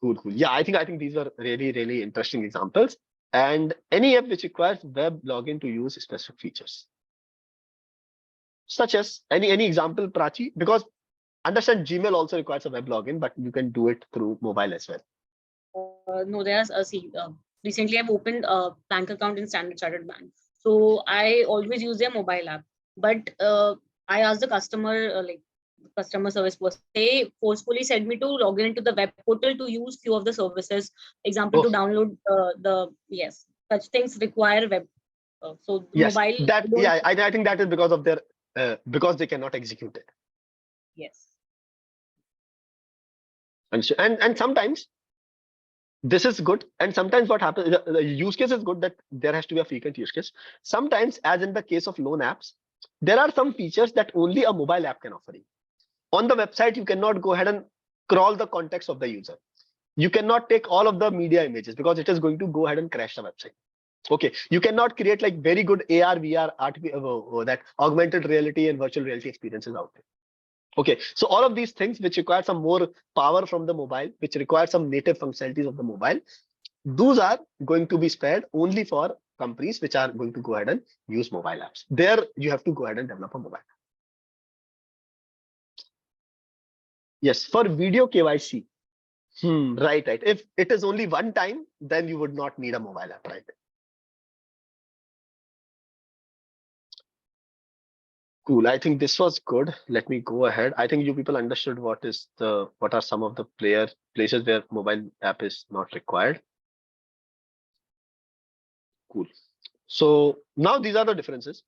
Cool. Yeah, I think these were really interesting examples. And any app which requires web login to use specific features, such as any example, Prachi, because understand Gmail also requires a web login, but you can do it through mobile as well. No, there's recently I've opened a bank account in Standard Chartered Bank. So I always use their mobile app. But I asked the customer, customer service person, they forcefully said me to log into the web portal to use few of the services. Example, to download such things require web. So Yes, mobile. I think that is because of their because they cannot execute it. Yes. And sometimes this is good, and sometimes what happens, the use case is good, that there has to be a frequent use case. Sometimes, as in the case of loan apps, there are some features that only a mobile app can offer you. On the website, you cannot go ahead and crawl the context of the user. You cannot take all of the media images because it is going to go ahead and crash the website. Okay, you cannot create like very good AR, VR, that augmented reality and virtual reality experiences out there. Okay, so all of these things which require some more power from the mobile, which require some native functionalities of the mobile, those are going to be spared only for companies which are going to go ahead and use mobile apps. There you have to go ahead and develop a mobile app. Yes, for video KYC. Right. If it is only one time, then you would not need a mobile app, right? Cool. I think this was good. Let me go ahead. I think you people understood what are some of the places where mobile app is not required. Cool. So now these are the differences.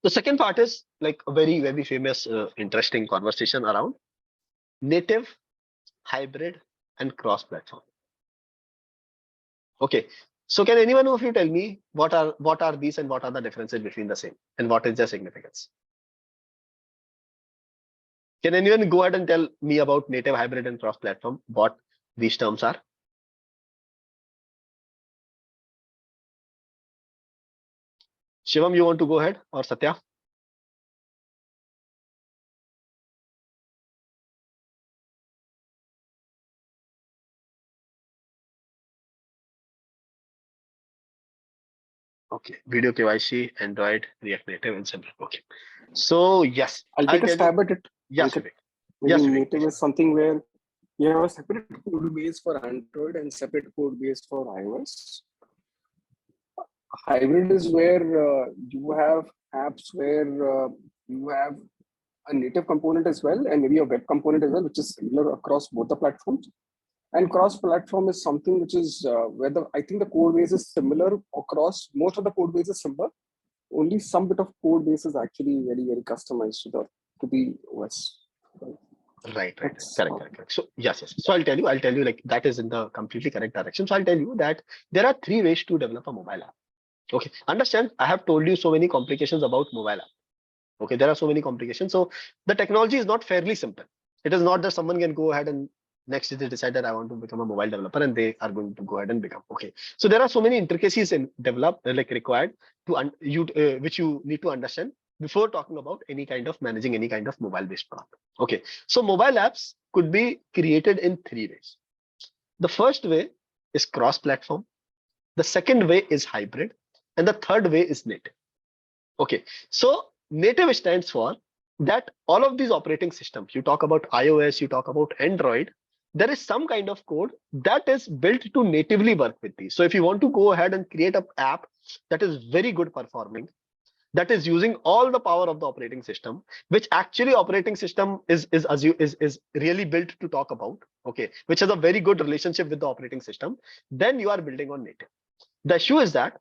The second part is like a very famous, interesting conversation around native, hybrid, and cross-platform. Okay. So can anyone of you tell me what are these and what are the differences between the same and what is their significance? Can anyone go ahead and tell me about native, hybrid, and cross-platform, what these terms are? Shivam, you want to go ahead, or Satya? Okay, video KYC, Android, React Native, and Simple. Okay, so yes, I'll take a stab at it. Yes, yes, native is something where you have a separate code base for Android and separate code base for iOS. Hybrid is where you have apps where you have a native component as well, and maybe a web component as well, which is similar across both the platforms. And cross-platform is something which is where I think the code base is similar across most of the code base is similar. Only some bit of code base is actually very customized to the OS. Right. Correct. So yes. So I'll tell you like that is in the completely correct direction. So I'll tell you that there are 3 ways to develop a mobile app. Okay, understand, I have told you so many complications about mobile app. Okay, there are so many complications. So the technology is not fairly simple. It is not that someone can go ahead and next they decide that I want to become a mobile developer and they are going to go ahead and become. Okay, so there are so many intricacies in required to which you need to understand before talking about any kind of managing any kind of mobile based product. Okay, so mobile apps could be created in 3 ways. The first way is cross-platform. The second way is hybrid. And the third way is native. Okay, so native stands for that all of these operating systems, you talk about iOS, you talk about Android, there is some kind of code that is built to natively work with these. So if you want to go ahead and create an app that is very good performing, that is using all the power of the operating system, which actually operating system is really built to talk about, okay, which has a very good relationship with the operating system, then you are building on native. The issue is that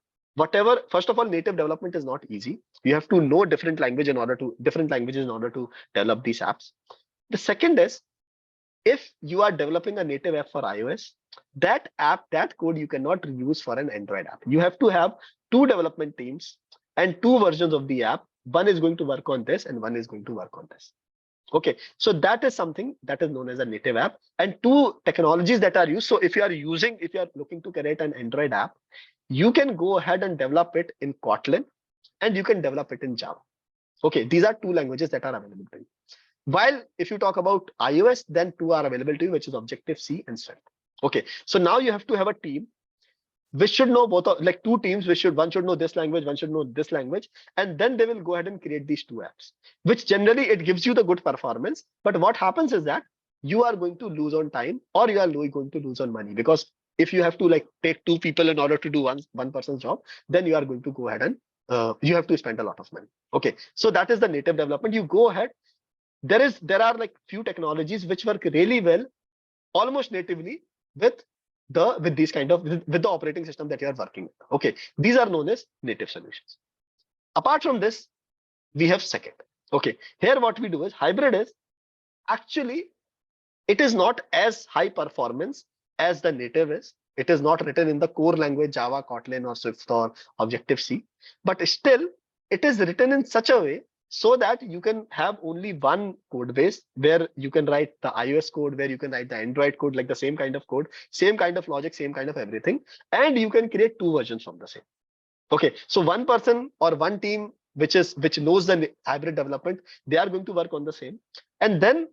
first of all, native development is not easy. You have to know different languages in order to develop these apps. The second is, if you are developing a native app for iOS, that code you cannot use for an Android app. You have to have 2 development teams and 2 versions of the app. One is going to work on this and one is going to work on this. Okay, so that is something that is known as a native app, and two technologies that are used. So if you are looking to create an Android app, you can go ahead and develop it in Kotlin, and you can develop it in Java. Okay, these are two languages that are available to you. While if you talk about iOS, then two are available to you, which is Objective-C and Svelte. Okay, so now you have to have a team which should know both of, like two teams, one should know this language, one should know this language, and then they will go ahead and create these two apps, which generally it gives you the good performance. But what happens is that you are going to lose on time, or you are going to lose on money, because if you have to like take two people in order to do one person's job, then you are going to go ahead and you have to spend a lot of money. Okay, so that is the native development. You go ahead. There are like few technologies which work really well, almost natively with these kind of with the operating system that you are working with. Okay, these are known as native solutions. Apart from this, we have second. Okay, here what we do is hybrid is actually, it is not as high performance as the native is. It is not written in the core language Java, Kotlin, or Swift, or Objective-C, but still it is written in such a way so that you can have only one code base where you can write the iOS code, where you can write the Android code, like the same kind of code, same kind of logic, same kind of everything, and you can create two versions from the same. Okay, so one person or one team which knows the hybrid development, they are going to work on the same, and then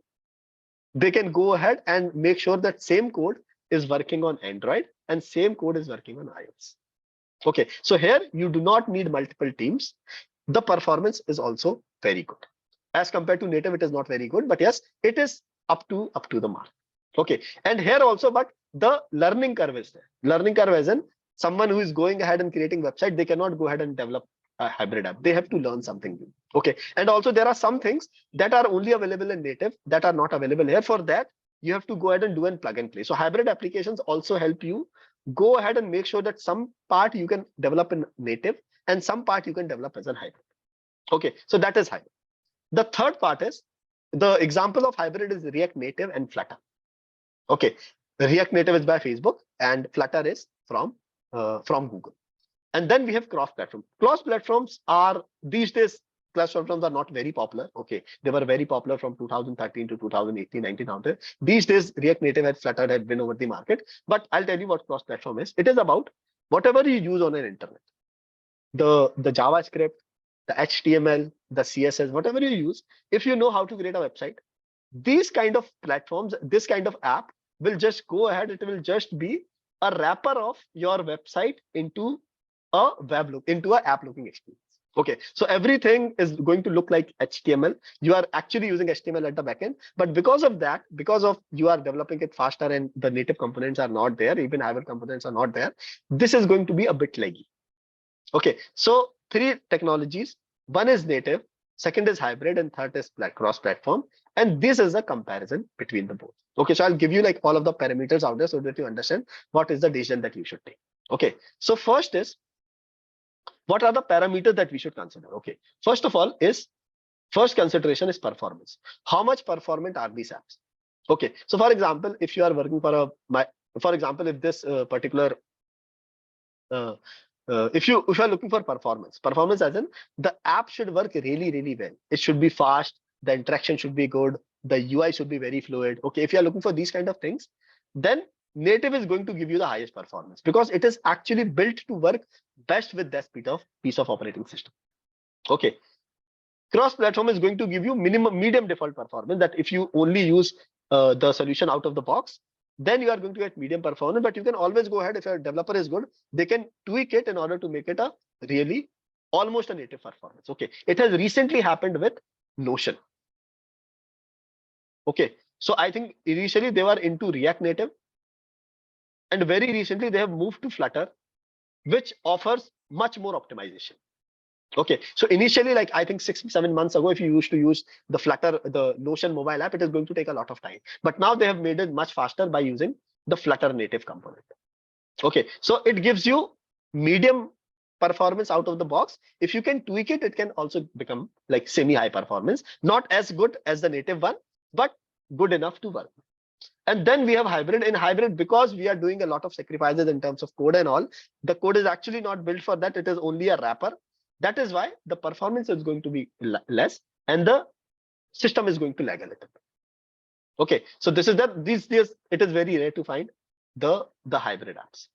they can go ahead and make sure that same code is working on Android and same code is working on iOS. Okay, so here you do not need multiple teams. The performance is also very good. As compared to native, it is not very good, but yes, it is up to the mark. Okay, and here also, but the learning curve is there. Learning curve as in someone who is going ahead and creating website, they cannot go ahead and develop a hybrid app. They have to learn something new. Okay, and also there are some things that are only available in native that are not available here. For that, you have to go ahead and do a plug and play. So hybrid applications also help you go ahead and make sure that some part you can develop in native and some part you can develop as a hybrid. Okay, so that is hybrid. The third part is, the example of hybrid is React Native and Flutter. Okay, React Native is by Facebook and Flutter is from Google. And then we have cross-platform. Cross-platforms are these days, cross-platforms are not very popular. Okay, they were very popular from 2013 to 2018, 19 out there. These days, React Native and Flutter had been over the market. But I'll tell you what cross-platform is. It is about whatever you use on an internet. The JavaScript, the HTML, the CSS, whatever you use, if you know how to create a website, these kind of platforms, this kind of app will just go ahead. It will just be a wrapper of your website into a web look, into an app looking experience. Okay, so everything is going to look like HTML. You are actually using HTML at the backend, but because of that, because of you are developing it faster and the native components are not there, even hybrid components are not there, this is going to be a bit laggy. Okay, so three technologies. One is native, second is hybrid, and third is cross-platform. And this is a comparison between the both. Okay, so I'll give you like all of the parameters out there so that you understand what is the decision that you should take. Okay, so first is, what are the parameters that we should consider? Okay, first of all is, first consideration is performance. How much performant are these apps? Okay, so for example, if you are working for for example, if this particular if you are looking for performance as in the app should work really, really well. It should be fast. The interaction should be good. The UI should be very fluid. Okay, if you are looking for these kind of things, then native is going to give you the highest performance because it is actually built to work best with that piece of operating system. Okay, cross-platform is going to give you medium default performance, that if you only use the solution out of the box, then you are going to get medium performance. But you can always go ahead, if your developer is good, they can tweak it in order to make it a really almost a native performance. Okay, it has recently happened with Notion. Okay, so I think initially they were into React Native, and very recently they have moved to Flutter, which offers much more optimization. Okay, so initially, like I think 6-7 months ago, if you used to use the Flutter, the Notion mobile app, it is going to take a lot of time. But now they have made it much faster by using the Flutter native component. Okay, so it gives you medium performance out of the box. If you can tweak it, it can also become like semi-high performance, not as good as the native one, but good enough to work. And then we have hybrid. In hybrid, because we are doing a lot of sacrifices in terms of code and all, the code is actually not built for that. It is only a wrapper. That is why the performance is going to be less, and the system is going to lag a little bit. Okay, so this is that these days it is very rare to find the hybrid apps.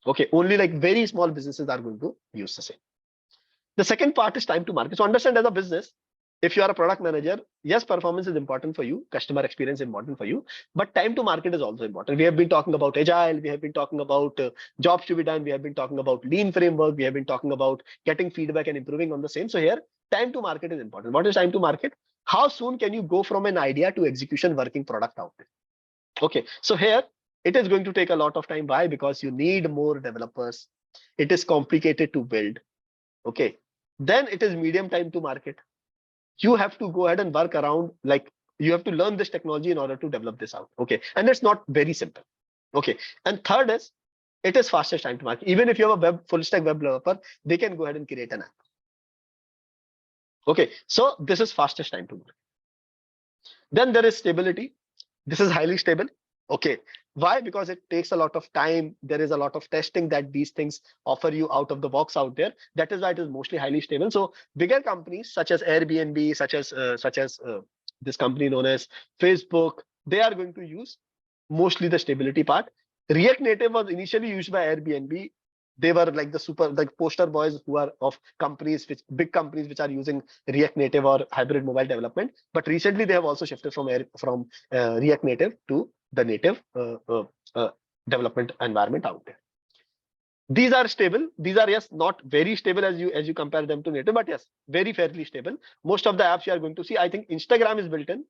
Okay, only like very small businesses are going to use the same. The second part is time to market. So understand, as a business, if you are a product manager, yes, performance is important for you, customer experience is important for you, but time to market is also important. We have been talking about agile, we have been talking about jobs to be done, we have been talking about lean framework, we have been talking about getting feedback and improving on the same. So here, time to market is important. What is time to market? How soon can you go from an idea to execution working product out there? Okay, so here it is going to take a lot of time. Why? Because you need more developers. It is complicated to build. Okay, then it is medium time to market. You have to go ahead and work around, like you have to learn this technology in order to develop this out. Okay, and it's not very simple. Okay, and third is, it is fastest time to market. Even if you have a full stack web developer, they can go ahead and create an app. Okay, so this is fastest time to market. Then there is stability. This is highly stable. Okay, why? Because it takes a lot of time. There is a lot of testing that these things offer you out of the box out there. That is why it is mostly highly stable. So bigger companies such as Airbnb, such as this company known as Facebook, they are going to use mostly the stability part. React Native was initially used by Airbnb. They were like the poster boys who are of companies, big companies which are using React Native or hybrid mobile development. But recently they have also shifted from React Native to the native development environment out there. These are stable. These are, yes, not very stable as you compare them to native, but yes, very fairly stable. Most of the apps you are going to see, I think Instagram is built in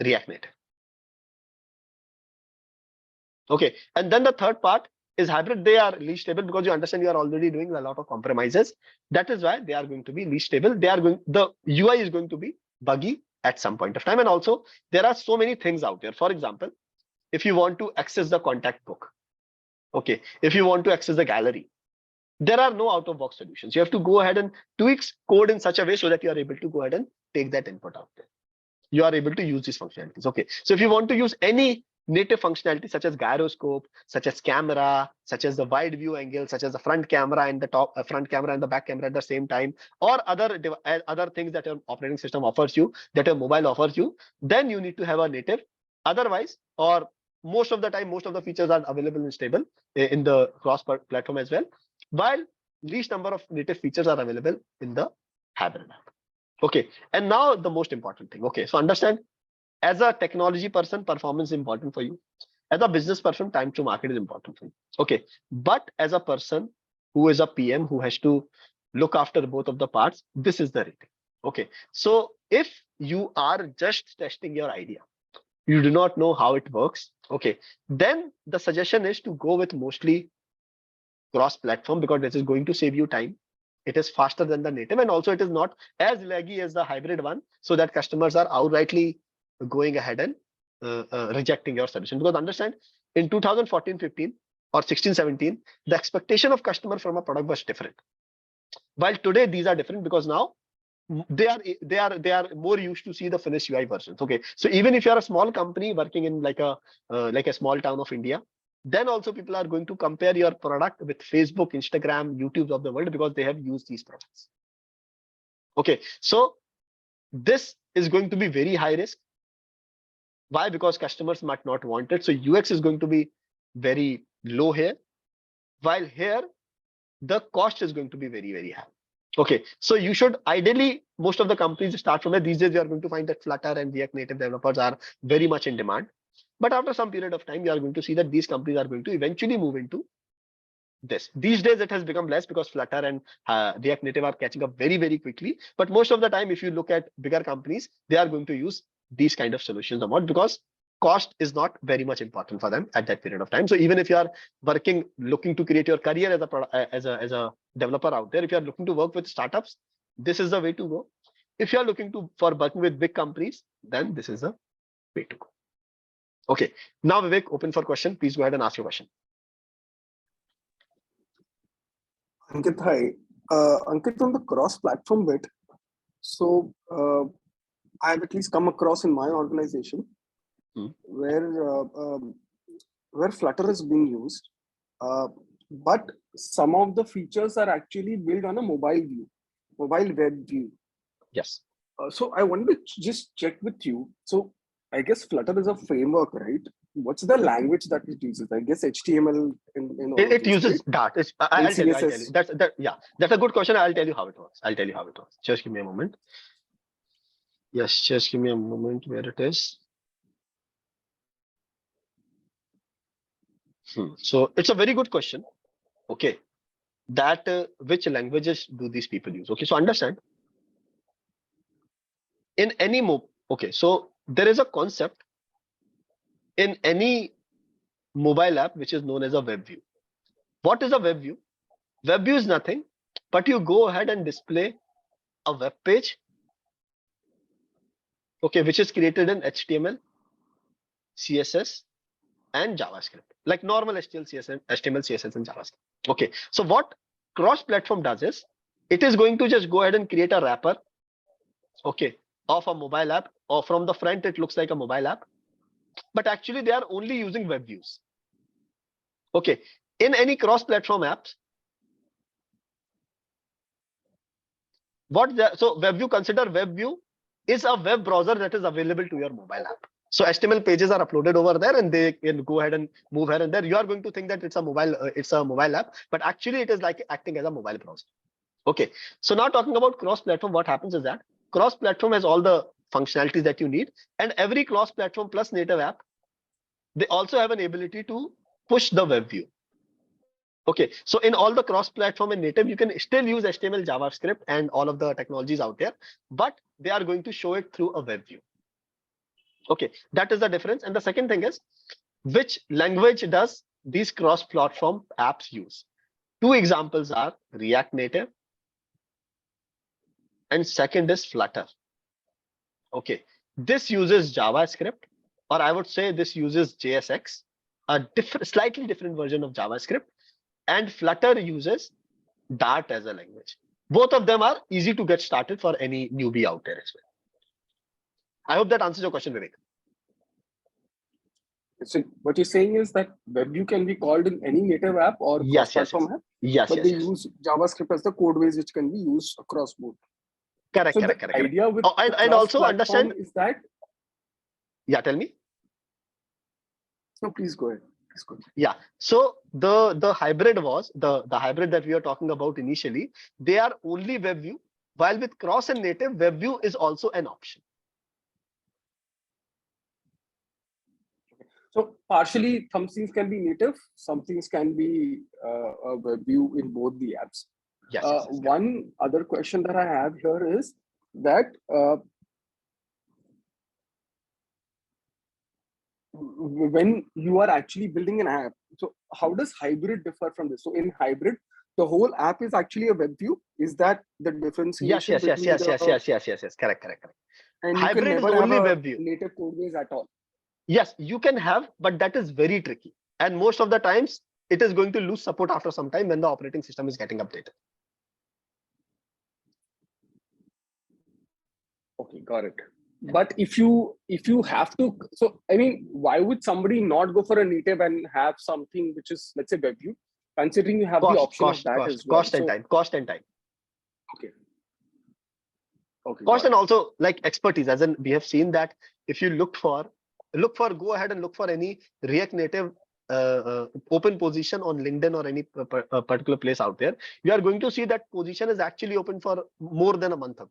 React Native. Okay, and then the third part is hybrid. They are least stable because you understand you are already doing a lot of compromises. That is why they are going to be least stable. The UI is going to be buggy at some point of time. And also there are so many things out there. For example, if you want to access the contact book, okay, if you want to access the gallery, there are no out-of-box solutions. You have to go ahead and tweak code in such a way so that you are able to go ahead and take that input out there. You are able to use these functionalities. Okay, so if you want to use any native functionality such as gyroscope, such as camera, such as the wide view angle, such as the front camera and the front camera and the back camera at the same time, or other things that your operating system offers you, that your mobile offers you, then you need to have a native. Otherwise, or most of the time, most of the features are available in stable in the cross-platform as well, while least number of native features are available in the hybrid app. Okay, and now the most important thing. Okay, so understand, as a technology person, performance is important for you. As a business person, time to market is important for you. Okay, but as a person who is a PM who has to look after both of the parts, this is the rating. Okay, so if you are just testing your idea, you do not know how it works, okay, then the suggestion is to go with mostly cross-platform, because this is going to save you time. It is faster than the native, and also it is not as laggy as the hybrid one, so that customers are outrightly going ahead and rejecting your solution. Because understand, in 2014-15 or 16-17, the expectation of customer from a product was different. While today these are different, because now they are more used to see the finished UI versions. Okay, so even if you are a small company working in like a small town of India, then also people are going to compare your product with Facebook, Instagram, YouTube of the world, because they have used these products. Okay, so this is going to be very high risk. Why? Because customers might not want it. So UX is going to be very low here, while here the cost is going to be very, very high. Okay, so you should ideally, most of the companies start from there. These days, you are going to find that Flutter and React Native developers are very much in demand. But after some period of time, you are going to see that these companies are going to eventually move into this. These days, it has become less because Flutter and React Native are catching up very, very quickly. But most of the time, if you look at bigger companies, they are going to use these kind of solutions a lot, because cost is not very much important for them at that period of time. So even if you are looking to create your career as a developer out there, if you are looking to work with startups, this is the way to go. If you are looking for working with big companies, then this is the way to go. Okay, now Vivek, open for question. Please go ahead and ask your question. Ankit, hi. Ankit, on the cross-platform bit, so I've at least come across in my organization where Flutter is being used, but some of the features are actually built on a mobile web view. Yes. So I wanted to just check with you. So I guess Flutter is a framework, right? What's the language that it uses? I guess HTML in all of It these, right? uses Dart. And I'll tell you. I'll tell you. CSS. That's a good question. I'll tell you how it works. I'll tell you how it works. Just give me a moment. Yes, just give me a moment where it is. So it's a very good question. Okay, that which languages do these people use? Okay, so understand in any okay, so there is a concept in any mobile app which is known as a web view. What is a web view? Web view is nothing but you go ahead and display a web page, okay, which is created in HTML, CSS, and JavaScript, like normal HTML, CSS, and JavaScript. Okay, so what cross-platform does is it is going to just go ahead and create a wrapper, okay, of a mobile app, or from the front it looks like a mobile app, but actually they are only using web views. Okay, in any cross-platform apps, so web view, consider web view is a web browser that is available to your mobile app. So HTML pages are uploaded over there and they can go ahead and move here and there. You are going to think that it's a mobile app, but actually it is like acting as a mobile browser. Okay, so now talking about cross-platform, what happens is that cross-platform has all the functionalities that you need, and every cross-platform plus native app, they also have an ability to push the web view. Okay, so in all the cross-platform and native, you can still use HTML, JavaScript, and all of the technologies out there, but they are going to show it through a web view. Okay, that is the difference. And the second thing is, which language does these cross-platform apps use? Two examples are React Native, and second is Flutter. Okay, this uses JavaScript, or I would say this uses JSX, a slightly different version of JavaScript, and Flutter uses Dart as a language. Both of them are easy to get started for any newbie out there as well. I hope that answers your question, Vivek. So what you're saying is that WebView can be called in any native app or cross-platform app, but they use JavaScript as the code base which can be used across both. Correct. Idea with and also understand is that. Yeah, tell me. No, please go ahead. Yeah, so the hybrid was the hybrid that we are talking about initially. They are only web view, while with cross and native, web view is also an option. So partially, some things can be native, some things can be a web view in both the apps. Yes, one other question that I have here is that when you are actually building an app, so how does hybrid differ from this? So in hybrid, the whole app is actually a web view. Is that the differentiation? Yes. Correct. And hybrid you can never is only have a web view. native code base at all. Yes, you can have, but that is very tricky. And most of the times, it is going to lose support after some time when the operating system is getting updated. Okay, got it. But if you have to, so I mean, why would somebody not go for a native and have something which is, let's say, web view, considering you have the option of that as well? Cost and time. Okay. Cost and also like expertise, as in we have seen that if you go ahead and look for any React Native open position on LinkedIn or any particular place out there, you are going to see that position is actually open for more than a month ago,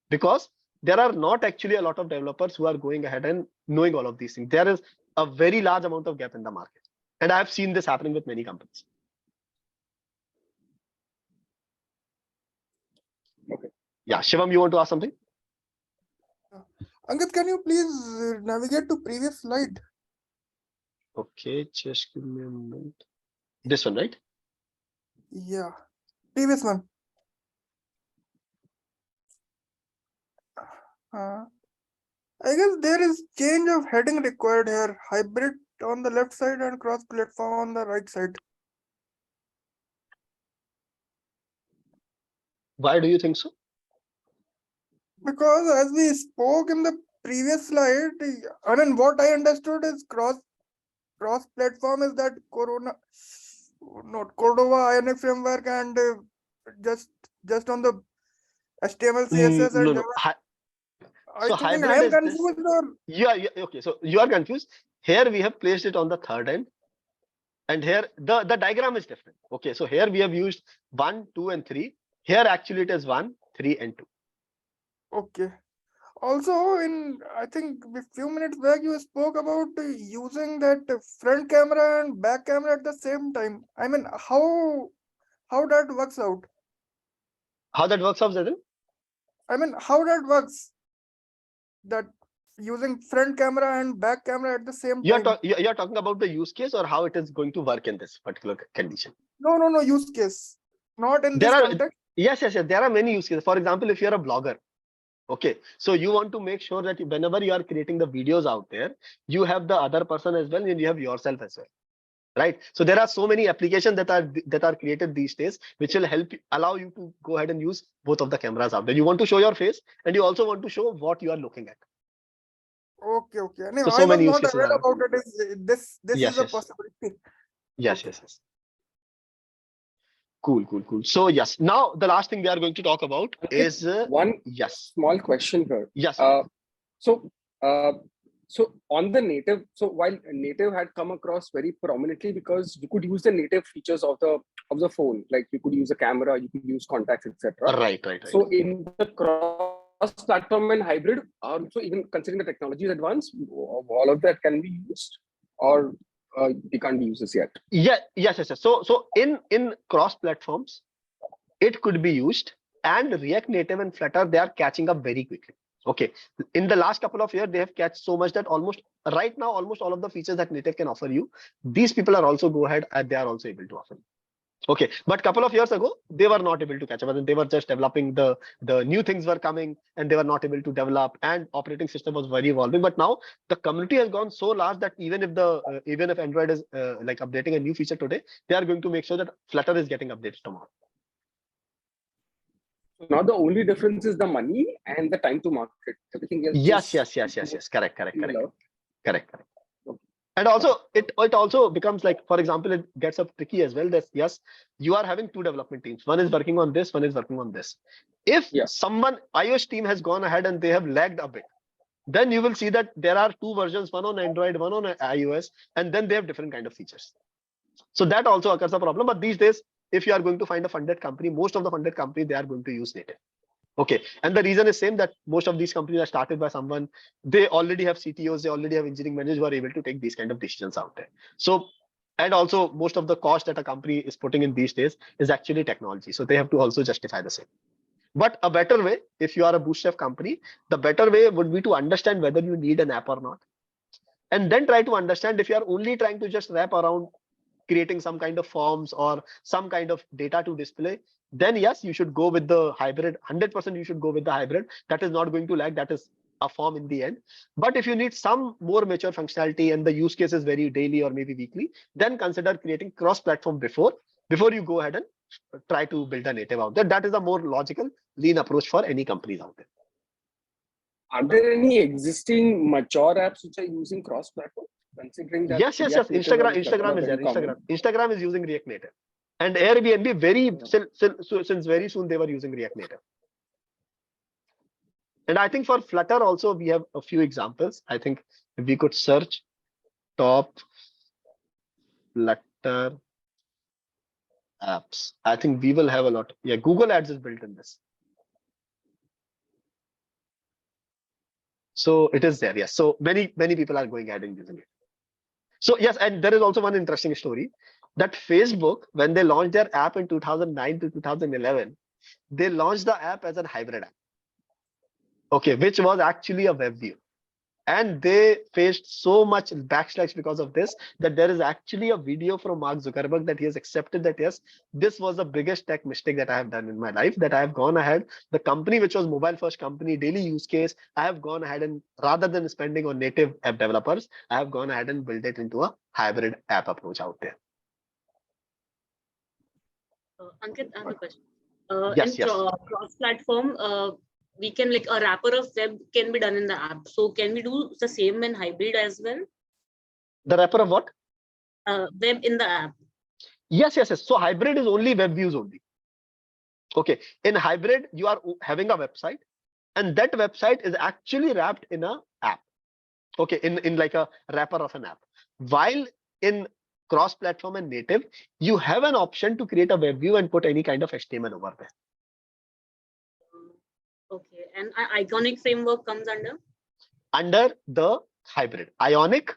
because there are not actually a lot of developers who are going ahead and knowing all of these things. There is a very large amount of gap in the market, and I have seen this happening with many companies. Okay. Yeah, Shivam, you want to ask something? Ankit, can you please navigate to previous slide? Okay, just give me a moment. This one, right? Yeah, previous one. I guess there is change of heading required here. Hybrid on the left side and cross-platform on the right side. Why do you think so? Because as we spoke in the previous slide, I mean, what I understood is cross-platform is that Cordova INF framework and just on the HTML, CSS and No. I So think I hybrid am is this. confused or Yeah, okay. So you are confused. Here we have placed it on the third end. And here the diagram is different. Okay, so here we have used 1, 2, and 3. Here actually it is 1, 3, and 2. okay. Also, I think a few minutes back you spoke about using that front camera and back camera at the same time. I mean, how that works out? How that works out, Zedin? I mean, how that works? That using front camera and back camera at the same time. You're talking about the use case or how it is going to work in this particular condition. No, use case. Not in There this are context. yes. There are many use cases. For example, if you're a blogger, okay, so you want to make sure that whenever you are creating the videos out there, you have the other person as well and you have yourself as well. Right. So there are so many applications that are created these days, which will allow you to go ahead and use both of the cameras out there. You want to show your face and you also want to show what you are looking at. Okay. No, So I was many use not cases aware are. about it. This Yes, is a yes. possibility. Yes, Okay. yes. Cool. So yes, now the last thing we are going to talk about is one yes. small question here. Yes. So on the native, so while native had come across very prominently because you could use the native features of the phone, like you could use a camera, you could use contacts, etc. Right. So in the cross-platform and hybrid, so even considering the technology is advanced, all of that can be used, or they can't be used as yet. Yes. So in cross platforms, it could be used, and React Native and Flutter, they are catching up very quickly. Okay, in the last couple of years, they have catched so much that almost all of the features that native can offer you, these people are also go ahead and they are also able to offer you. Okay, but couple of years ago, they were not able to catch up, and they were just developing the new things were coming, and they were not able to develop, and operating system was very evolving. But now the community has gone so large that even if Android is like updating a new feature today, they are going to make sure that Flutter is getting updated tomorrow. Now the only difference is the money and the time to market. Everything else. Yes. Correct. Similar. Correct. And also it also becomes like, for example, it gets up tricky as well. That yes, you are having two development teams. One is working on this, one is working on this. If someone iOS team has gone ahead and they have lagged a bit, then you will see that there are two versions, one on Android, one on iOS, and then they have different kind of features. So that also occurs a problem. But these days, if you are going to find a funded company, most of the funded company, they are going to use native. Okay, and the reason is same, that most of these companies are started by someone, they already have CTOs, they already have engineering managers who are able to take these kind of decisions out there. So, and also most of the cost that a company is putting in these days is actually technology. So they have to also justify the same. But a better way, if you are a bootstrap company, the better way would be to understand whether you need an app or not. And then try to understand if you are only trying to just wrap around creating some kind of forms or some kind of data to display, then yes, you should go with the hybrid. 100% you should go with the hybrid. That is not going to lag. That is a form in the end. But if you need some more mature functionality and the use case is very daily or maybe weekly, then consider creating cross-platform before you go ahead and try to build a native out there. That is a more logical, lean approach for any companies out there. Are there any existing mature apps which are using cross-platform? Considering that yes. Instagram is there. Instagram is using React Native, and Airbnb since very soon they were using React Native. And I think for Flutter also we have a few examples. I think if we could search top Flutter apps, I think we will have a lot. Yeah, Google Ads is built in this. So it is there. Yes. So many people are going ahead and using it. So yes, and there is also one interesting story that Facebook, when they launched their app in 2009 to 2011, they launched the app as a hybrid app. Okay, which was actually a web view. And they faced so much backslash because of this, that there is actually a video from Mark Zuckerberg that he has accepted that yes, this was the biggest tech mistake that I have done in my life, that I have gone ahead, the company which was mobile first company, daily use case, I have gone ahead and rather than spending on native app developers, I have gone ahead and built it into a hybrid app approach out there. Ankit, I have a question. Yes. Cross-platform, we can, like, a wrapper of web can be done in the app. So can we do the same in hybrid as well? The wrapper of what? Web in the app. Yes. So hybrid is only web views only. Okay, in hybrid, you are having a website and that website is actually wrapped in a app. Okay, in like a wrapper of an app. While in cross-platform and native, you have an option to create a web view and put any kind of HTML over there. Okay, and Iconic framework comes Under the hybrid, Ionic,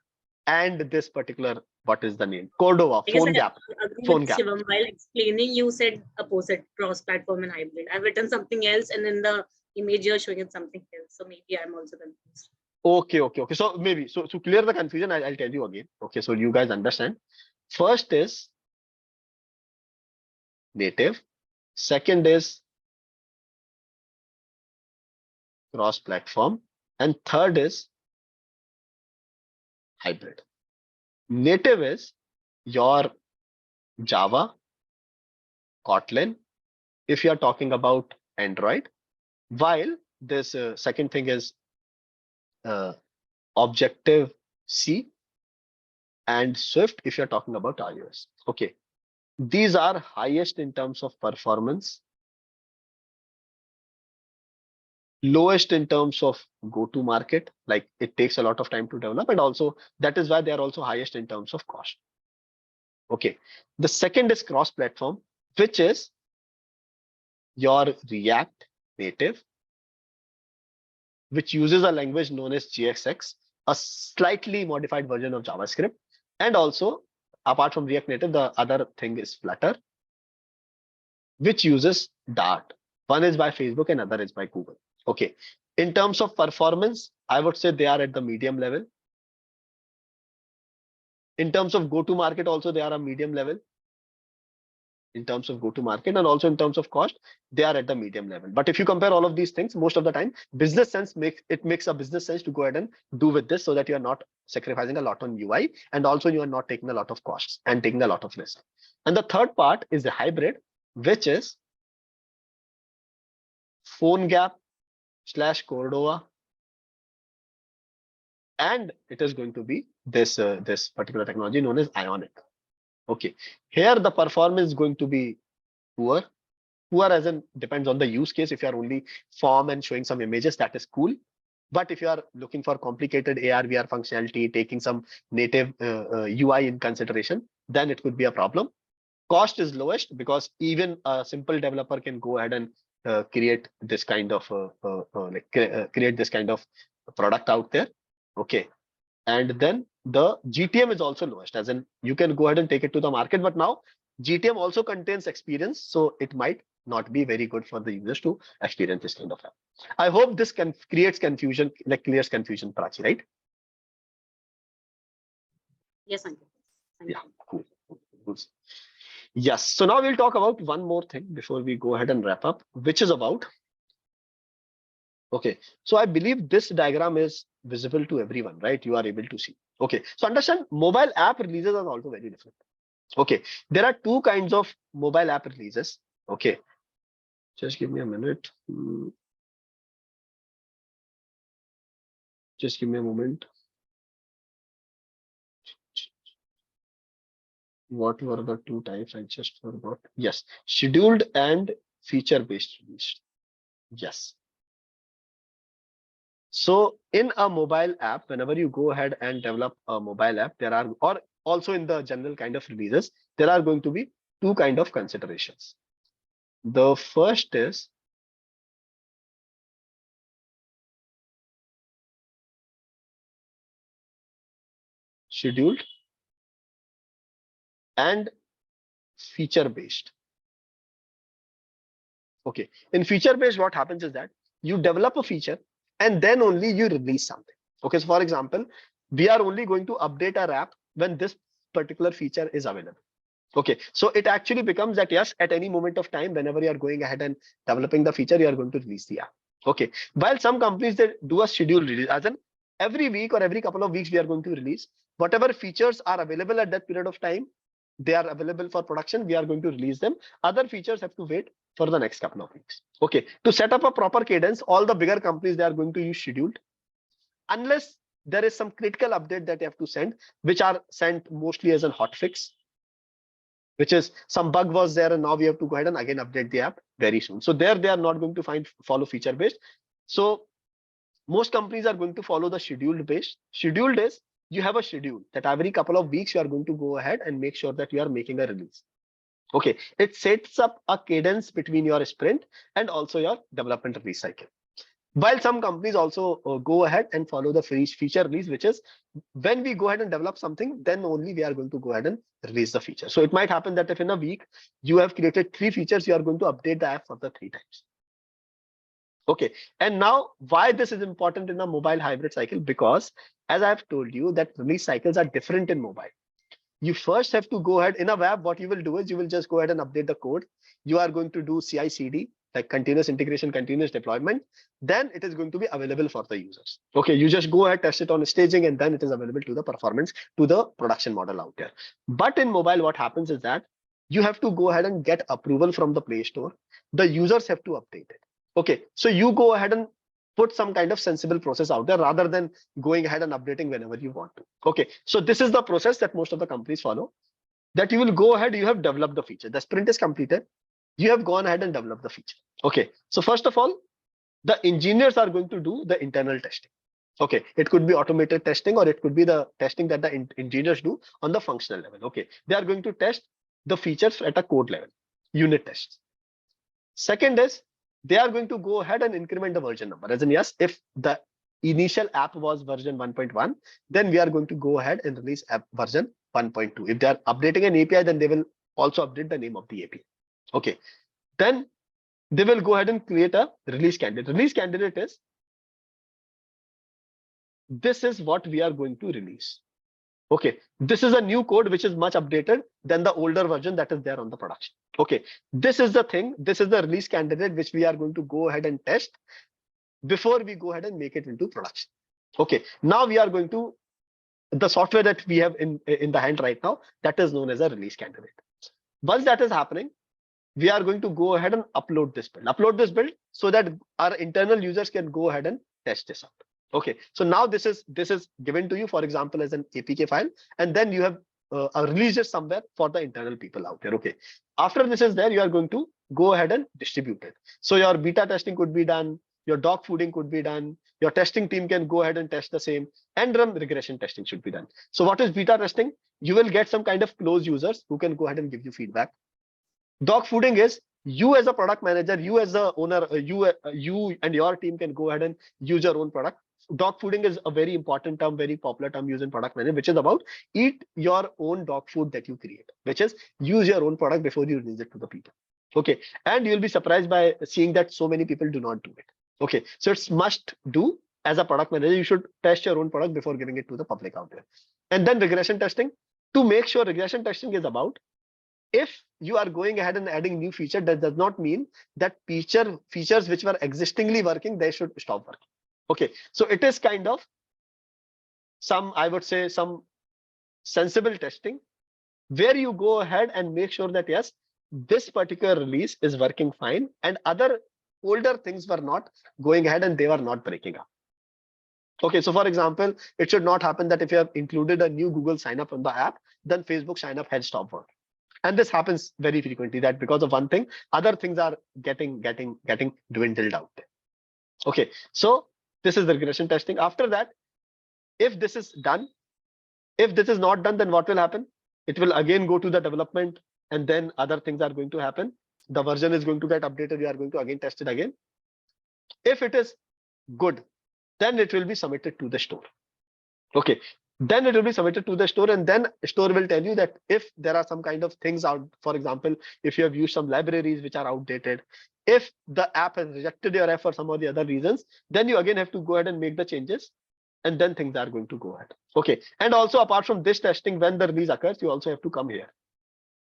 and this particular, what is the name? Cordova, I guess PhoneGap. I agree Phone with gap. Shivam. While explaining, you said opposite, cross-platform and hybrid. I've written something else, and in the image you're showing it something else. So maybe I'm also confused. Okay. So maybe, so to clear the confusion, I'll tell you again. Okay, so you guys understand. First is native. Second is cross-platform. And third is hybrid. Native is your Java, Kotlin, if you are talking about Android, while this second thing is Objective-C and Swift if you're talking about iOS. Okay, these are highest in terms of performance, lowest in terms of go-to-market, like it takes a lot of time to develop, and also that is why they are also highest in terms of cost. Okay, the second is cross-platform, which is your React Native, which uses a language known as JSX, a slightly modified version of JavaScript. And also, apart from React Native, the other thing is Flutter, which uses Dart. One is by Facebook and other is by Google. Okay. In terms of performance, I would say they are at the medium level. In terms of go-to-market, also they are a medium level. In terms of go-to-market and also in terms of cost, they are at the medium level. But if you compare all of these things, most of the time, business sense makes a business sense to go ahead and do with this so that you are not sacrificing a lot on UI and also you are not taking a lot of costs and taking a lot of risk. And the third part is the hybrid, which is PhoneGap / Cordova, and it is going to be this this particular technology known as Ionic. Okay, here the performance is going to be poor as in depends on the use case. If you are only form and showing some images, that is cool. But if you are looking for complicated AR VR functionality, taking some native UI in consideration, then it could be a problem. Cost is lowest because even a simple developer can go ahead and create this kind of create this kind of product out there. Okay, and then the GTM is also lowest, as in you can go ahead and take it to the market, but now GTM also contains experience, so it might not be very good for the users to experience this kind of app. I hope this creates confusion, like clears confusion, Prachi, right? Yes, Ankit. Thank Yeah, you. cool. Yes, so now we'll talk about one more thing before we go ahead and wrap up, which is about, okay, so I believe this diagram is visible to everyone, right? You are able to see. Okay, so understand mobile app releases are also very different. Okay, there are two kinds of mobile app releases. Okay, just give me a minute. Just give me a moment. What were the two types? I just forgot. Yes, scheduled and feature-based release. Yes. So in a mobile app, whenever you go ahead and develop a mobile app, there are, or also in the general kind of releases, there are going to be two kind of considerations. The first is scheduled and feature-based. Okay, in feature-based, what happens is that you develop a feature and then only you release something. Okay, so for example, we are only going to update our app when this particular feature is available. Okay, so it actually becomes that yes, at any moment of time, whenever you are going ahead and developing the feature, you are going to release the app. Okay, while some companies, they do a scheduled release, as in every week or every couple of weeks, we are going to release whatever features are available at that period of time. They are available for production, we are going to release them. Other features have to wait for the next couple of weeks. Okay, to set up a proper cadence, all the bigger companies, they are going to use scheduled, unless there is some critical update that you have to send, which are sent mostly as a hotfix, which is some bug was there and now we have to go ahead and again update the app very soon. So there they are not going to follow feature based. So most companies are going to follow the scheduled base. Scheduled is you have a schedule that every couple of weeks you are going to go ahead and make sure that you are making a release. Okay, it sets up a cadence between your sprint and also your development release cycle. While some companies also go ahead and follow the feature release, which is when we go ahead and develop something, then only we are going to go ahead and release the feature. So it might happen that if in a week you have created 3 features, you are going to update the app for the 3 times. Okay, and now why this is important in a mobile hybrid cycle? Because as I have told you that release cycles are different in mobile. You first have to go ahead in a web. What you will do is you will just go ahead and update the code. You are going to do CI/CD, like continuous integration, continuous deployment. Then it is going to be available for the users. Okay, you just go ahead, test it on staging, and then it is available to the performance, to the production model out there. But in mobile, what happens is that you have to go ahead and get approval from the Play Store. The users have to update it. Okay, so you go ahead and put some kind of sensible process out there rather than going ahead and updating whenever you want to. Okay, so this is the process that most of the companies follow, that you will go ahead, you have developed the feature, the sprint is completed, you have gone ahead and developed the feature. Okay, so first of all, the engineers are going to do the internal testing. Okay, it could be automated testing or it could be the testing that the engineers do on the functional level. Okay, they are going to test the features at a code level, unit tests. Second is they are going to go ahead and increment the version number. As in, yes, if the initial app was version 1.1, then we are going to go ahead and release app version 1.2. If they are updating an API, then they will also update the name of the API. Okay, then they will go ahead and create a release candidate. Release candidate is, this is what we are going to release. Okay, this is a new code which is much updated than the older version that is there on the production. Okay, this is the thing, this is the release candidate which we are going to go ahead and test before we go ahead and make it into production. Okay, now we are going to, the software that we have in the hand right now, that is known as a release candidate. Once that is happening, we are going to go ahead and upload this build so that our internal users can go ahead and test this out. Okay, so now this is given to you, for example, as an APK file, and then you have released it somewhere for the internal people out there. Okay, after this is there, you are going to go ahead and distribute it. So your beta testing could be done, your dog fooding could be done, your testing team can go ahead and test the same, and run regression testing should be done. So what is beta testing? You will get some kind of closed users who can go ahead and give you feedback. Dog fooding is you as a product manager, you as the owner, you and your team can go ahead and use your own product. Dog fooding is a very important term, very popular term used in product management, which is about eat your own dog food that you create, which is use your own product before you release it to the people. Okay, and you'll be surprised by seeing that so many people do not do it. Okay, so it's must do. As a product manager, you should test your own product before giving it to the public out there. And then regression testing, to make sure regression testing is about, if you are going ahead and adding new feature, that does not mean that features which were existingly working, they should stop working. Okay, so it is kind of some, I would say, some sensible testing where you go ahead and make sure that yes, this particular release is working fine and other older things were not going ahead and they were not breaking up. Okay, so for example, it should not happen that if you have included a new Google sign up on the app, then Facebook sign up had stopped working. And this happens very frequently, that because of one thing, other things are getting dwindled out there. Okay, so this is the regression testing. After that, if this is done, if this is not done, then what will happen? It will again go to the development and then other things are going to happen. The version is going to get updated. We are going to again test it again. If it is good, then it will be submitted to the store. Okay, then it will be submitted to the store, and then store will tell you that if there are some kind of things out, for example, if you have used some libraries which are outdated, if the app has rejected your app for some of the other reasons, then you again have to go ahead and make the changes, and then things are going to go ahead. Okay, and also apart from this testing, when the release occurs, you also have to come here.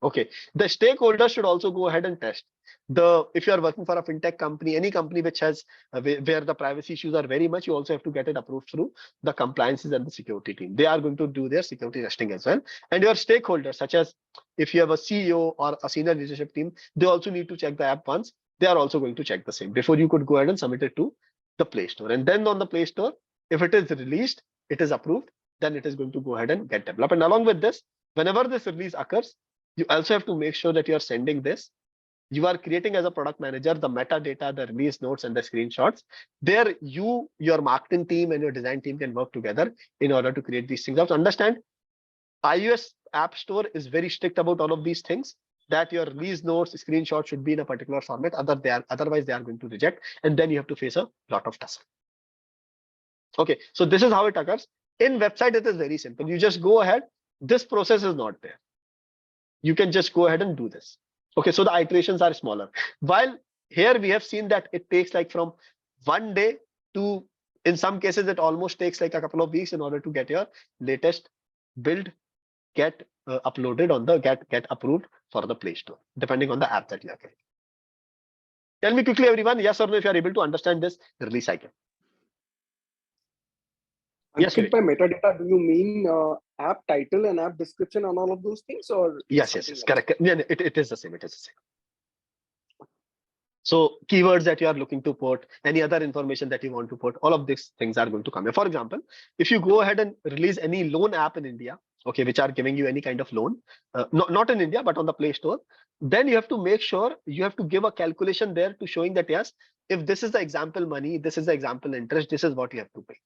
Okay, the stakeholders should also go ahead and test. If you are working for a fintech company, any company which has where the privacy issues are very much, you also have to get it approved through the compliances and the security team. They are going to do their security testing as well. And your stakeholders, such as if you have a CEO or a senior leadership team, they also need to check the app once. They are also going to check the same before you could go ahead and submit it to the Play Store. And then on the Play Store, if it is released, it is approved, then it is going to go ahead and get developed. And along with this, whenever this release occurs, you also have to make sure that you are sending this you are creating as a product manager the metadata, the release notes, and the screenshots. There, your marketing team and your design team can work together in order to create these things. You have to understand, iOS App Store is very strict about all of these things, that your release notes, screenshots should be in a particular format. Otherwise, they are going to reject, and then you have to face a lot of tussle. Okay, so this is how it occurs. In website, it is very simple. You just go ahead. This process is not there. You can just go ahead and do this. Okay, so the iterations are smaller. While here we have seen that it takes like from 1 day to, in some cases, it almost takes like a couple of weeks in order to get your latest build get uploaded on the get approved for the Play Store, depending on the app that you are creating. Tell me quickly, everyone, yes or no, if you are able to understand this release cycle. Yes, Ankit, by metadata, do you mean app title and app description and all of those things, or yes, correct. Yeah, it is the same. It is the same. So keywords that you are looking to put, any other information that you want to put, all of these things are going to come here. For example, if you go ahead and release any loan app in India, okay, which are giving you any kind of loan, not in India, but on the Play Store, then you have to make sure you have to give a calculation there to showing that, yes, if this is the example money, this is the example interest, this is what you have to pay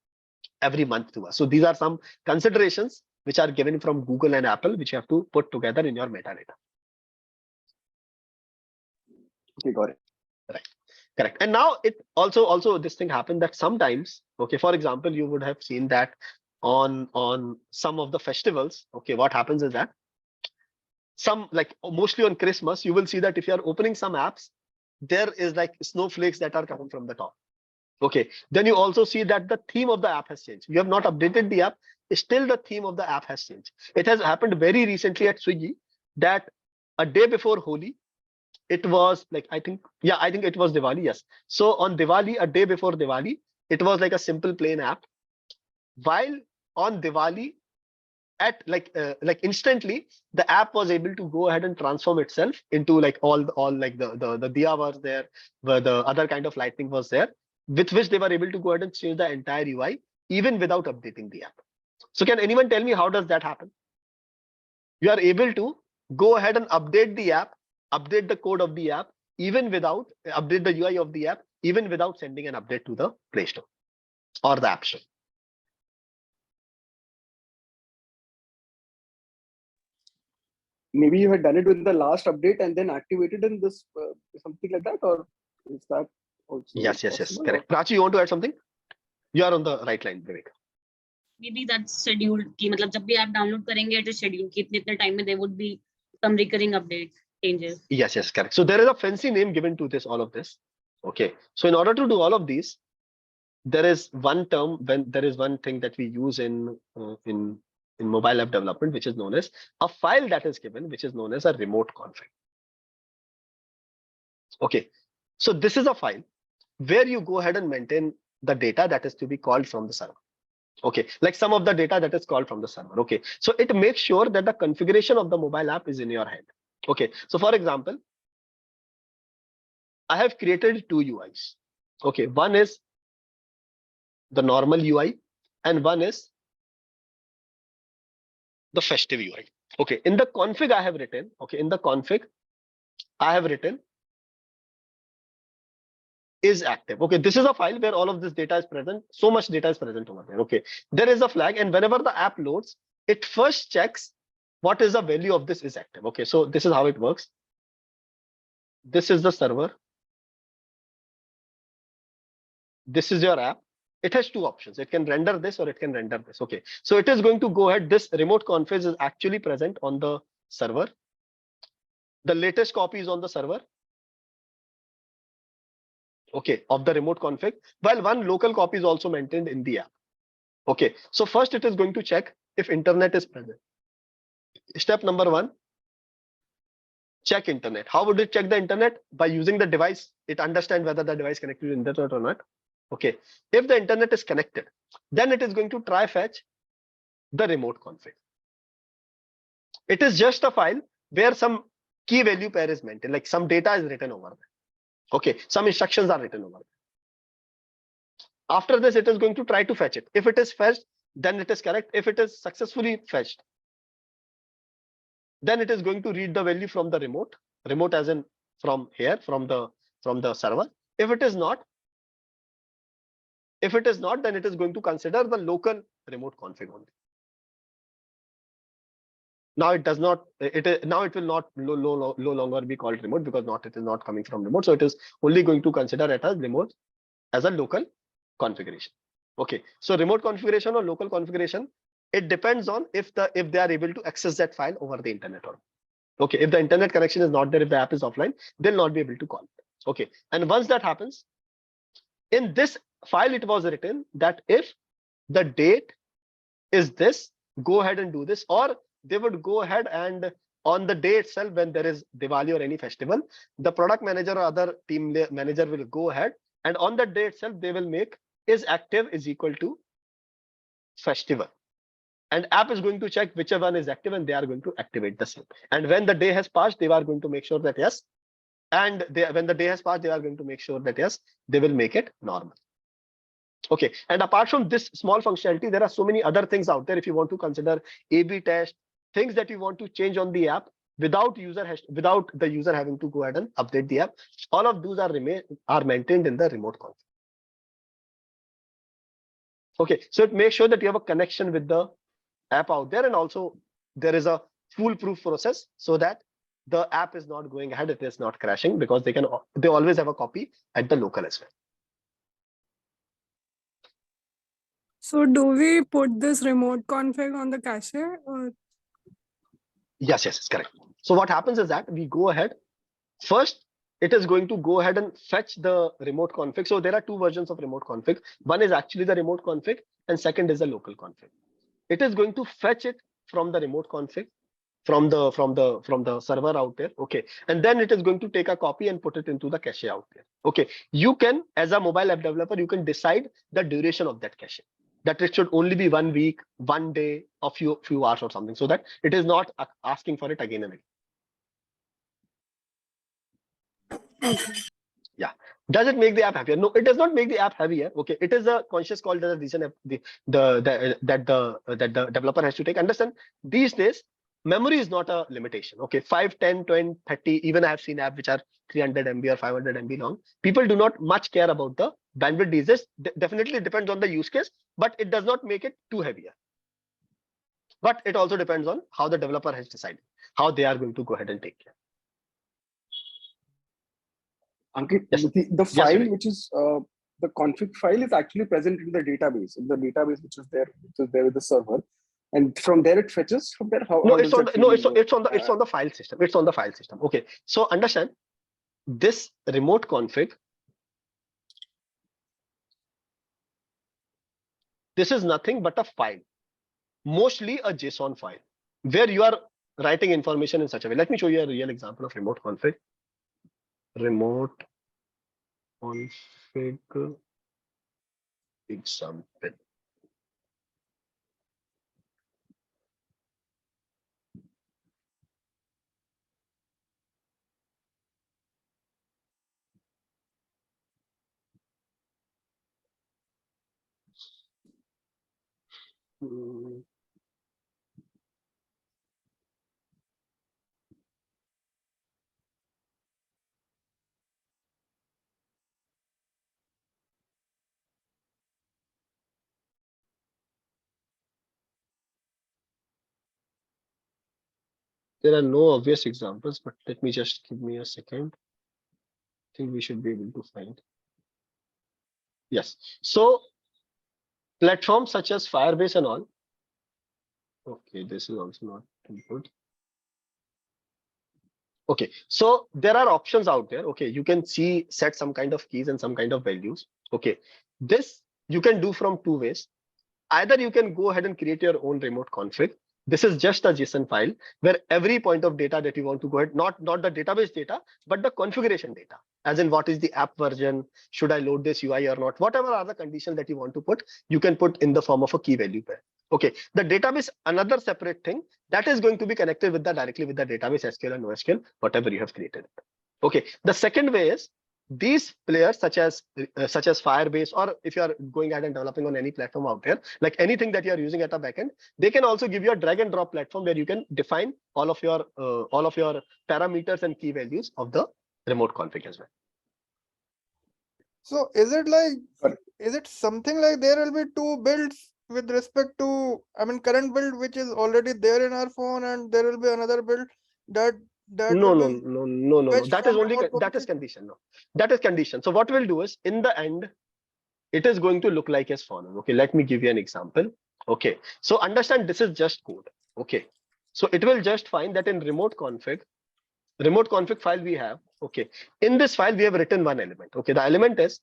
every month to us. So these are some considerations which are given from Google and Apple, which you have to put together in your metadata. Okay, got it. Right, correct. And now it also this thing happened that sometimes, okay, for example, you would have seen that on some of the festivals, okay, what happens is that some, like mostly on Christmas, you will see that if you are opening some apps, there is like snowflakes that are coming from the top. Okay, then you also see that the theme of the app has changed. You have not updated the app, still the theme of the app has changed. It has happened very recently at Swiggy that a day before Holi, it was like, I think it was Diwali, yes. So on Diwali, a day before Diwali, it was like a simple plain app. While on Diwali, at like instantly, the app was able to go ahead and transform itself into like all like the diya was there, where the other kind of lighting was there, with which they were able to go ahead and change the entire UI even without updating the app. So can anyone tell me how does that happen? You are able to go ahead and update the app, update the code of the app, even without update the UI of the app, even without sending an update to the Play Store or the App Store. Maybe you had done it with the last update and then activated in this something like that, or is that also yes, possible? correct. Prachi, you want to add something? You are on the right line, Vivek. Maybe that's scheduled कि मतलब जब भी आप download करेंगे it is scheduled कि इतने time में there would be some recurring updates changes. Yes, correct. So there is a fancy name given to this, all of this. Okay, so in order to do all of these, there is one term, when there is one thing that we use in mobile app development, which is known as a file that is given, which is known as a remote config. Okay, so this is a file where you go ahead and maintain the data that is to be called from the server. Okay, like some of the data that is called from the server. Okay, so it makes sure that the configuration of the mobile app is in your hand. Okay, so for example, I have created two UIs. Okay, one is the normal UI and one is the festive UI. Okay, in the config I have written, okay, in the config I have written is active. Okay, this is a file where all of this data is present. So much data is present over there. Okay, there is a flag, and whenever the app loads, it first checks what is the value of this is active. Okay, so this is how it works. This is the server. This is your app. It has two options. It can render this or it can render this. Okay, so it is going to go ahead. This remote config is actually present on the server. The latest copy is on the server. Okay, of the remote config, while one local copy is also maintained in the app. Okay, so first it is going to check if internet is present. Step number one, check internet. How would it check the internet? By using the device. It understands whether the device connected to internet or not. Okay, if the internet is connected, then it is going to try fetch the remote config. It is just a file where some key value pair is maintained, like some data is written over there. Okay, some instructions are written over there. After this, it is going to try to fetch it. If it is fetched, then it is correct. If it is successfully fetched, then it is going to read the value from the remote as in from here, from the server. If it is not, then it is going to consider the local remote config only. Now it does not, now it will not no longer be called remote, because it is not coming from remote. So it is only going to consider it as remote, as a local configuration. Okay, so remote configuration or local configuration, it depends on if they are able to access that file over the internet or not. Okay, if the internet connection is not there, if the app is offline, they'll not be able to call it. Okay, and once that happens, in this file it was written that if the date is this, go ahead and do this, or they would go ahead and on the day itself, when there is Diwali or any festival, the product manager or other team manager will go ahead and on the day itself they will make is active is equal to festival, and app is going to check whichever one is active and they are going to activate the same. And when the day has passed, they are going to make sure that yes, and when the day has passed, they are going to make sure that yes, they will make it normal. Okay, and apart from this small functionality, there are so many other things out there. If you want to consider A/B test, things that you want to change on the app without the user having to go ahead and update the app, all of those are maintained in the remote config. Okay, so it makes sure that you have a connection with the app out there, and also there is a foolproof process so that the app is not going ahead, it is not crashing, because they always have a copy at the local as well. So do we put this remote config on the cache or? Yes, it's correct. So what happens is that we go ahead. First, it is going to go ahead and fetch the remote config. So there are two versions of remote config. One is actually the remote config, and second is the local config. It is going to fetch it from the remote config, from the server out there. Okay, and then it is going to take a copy and put it into the cache out there. Okay, you can, as a mobile app developer, you can decide the duration of that cache, that it should only be 1 week, 1 day, a few hours or something, so that it is not asking for it again and again. Yeah. Does it make the app happier? No, it does not make the app heavier. Okay, it is a conscious call that the decision that the developer has to take. Understand, these days memory is not a limitation. Okay, 5, 10, 20, 30. Even I have seen apps which are 300 MB or 500 MB long. People do not much care about the bandwidth these days. Definitely it depends on the use case, but it does not make it too heavier. But it also depends on how the developer has decided how they are going to go ahead and take care. Ankit, Yes. the file Yes, which is the config file is actually present in the database, which is there with the server, and from there it fetches. From there, no, it's on the file system. It's on the file system. Okay, so understand, this remote config, this is nothing but a file, mostly a JSON file, where you are writing information in such a way. Let me show you a real example of remote config. Remote config example. There are no obvious examples, but let me just give me a second. I think we should be able to find. Yes. So platforms such as Firebase and all. Okay, this is also not too good. Okay, so there are options out there. Okay, you can set some kind of keys and some kind of values. Okay, this you can do from two ways. Either you can go ahead and create your own remote config. This is just a JSON file where every point of data that you want to go ahead, not the database data, but the configuration data, as in what is the app version, should I load this UI or not, whatever are the conditions that you want to put, you can put in the form of a key value pair. Okay, the database, another separate thing that is going to be connected directly with the database, SQL and NoSQL, whatever you have created. Okay, the second way is these players such as Firebase, or if you are going ahead and developing on any platform out there, like anything that you are using at a backend, they can also give you a drag and drop platform where you can define all of your parameters and key values of the remote config as well. So is it like, Correct. is it something like there will be two builds with respect to, I mean, current build which is already there in our phone, and there will be another build that No, will no, be no, no, no. fetched That is from only remote that is config? condition. No, that is condition. So what we'll do is in the end, it is going to look like as follows. Okay, let me give you an example. Okay, so understand this is just code. Okay, so it will just find that in remote config file we have. Okay, in this file we have written one element. Okay, the element is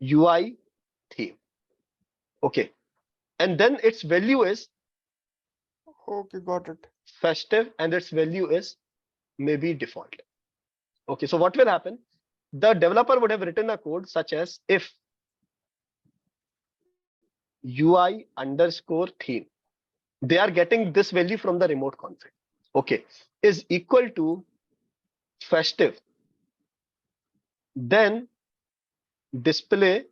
UI theme. Okay, and then its value is Okay, got it. festive and its value is maybe default. Okay, so what will happen? The developer would have written a code such as if UI underscore theme, they are getting this value from the remote config. Okay, is equal to festive, then display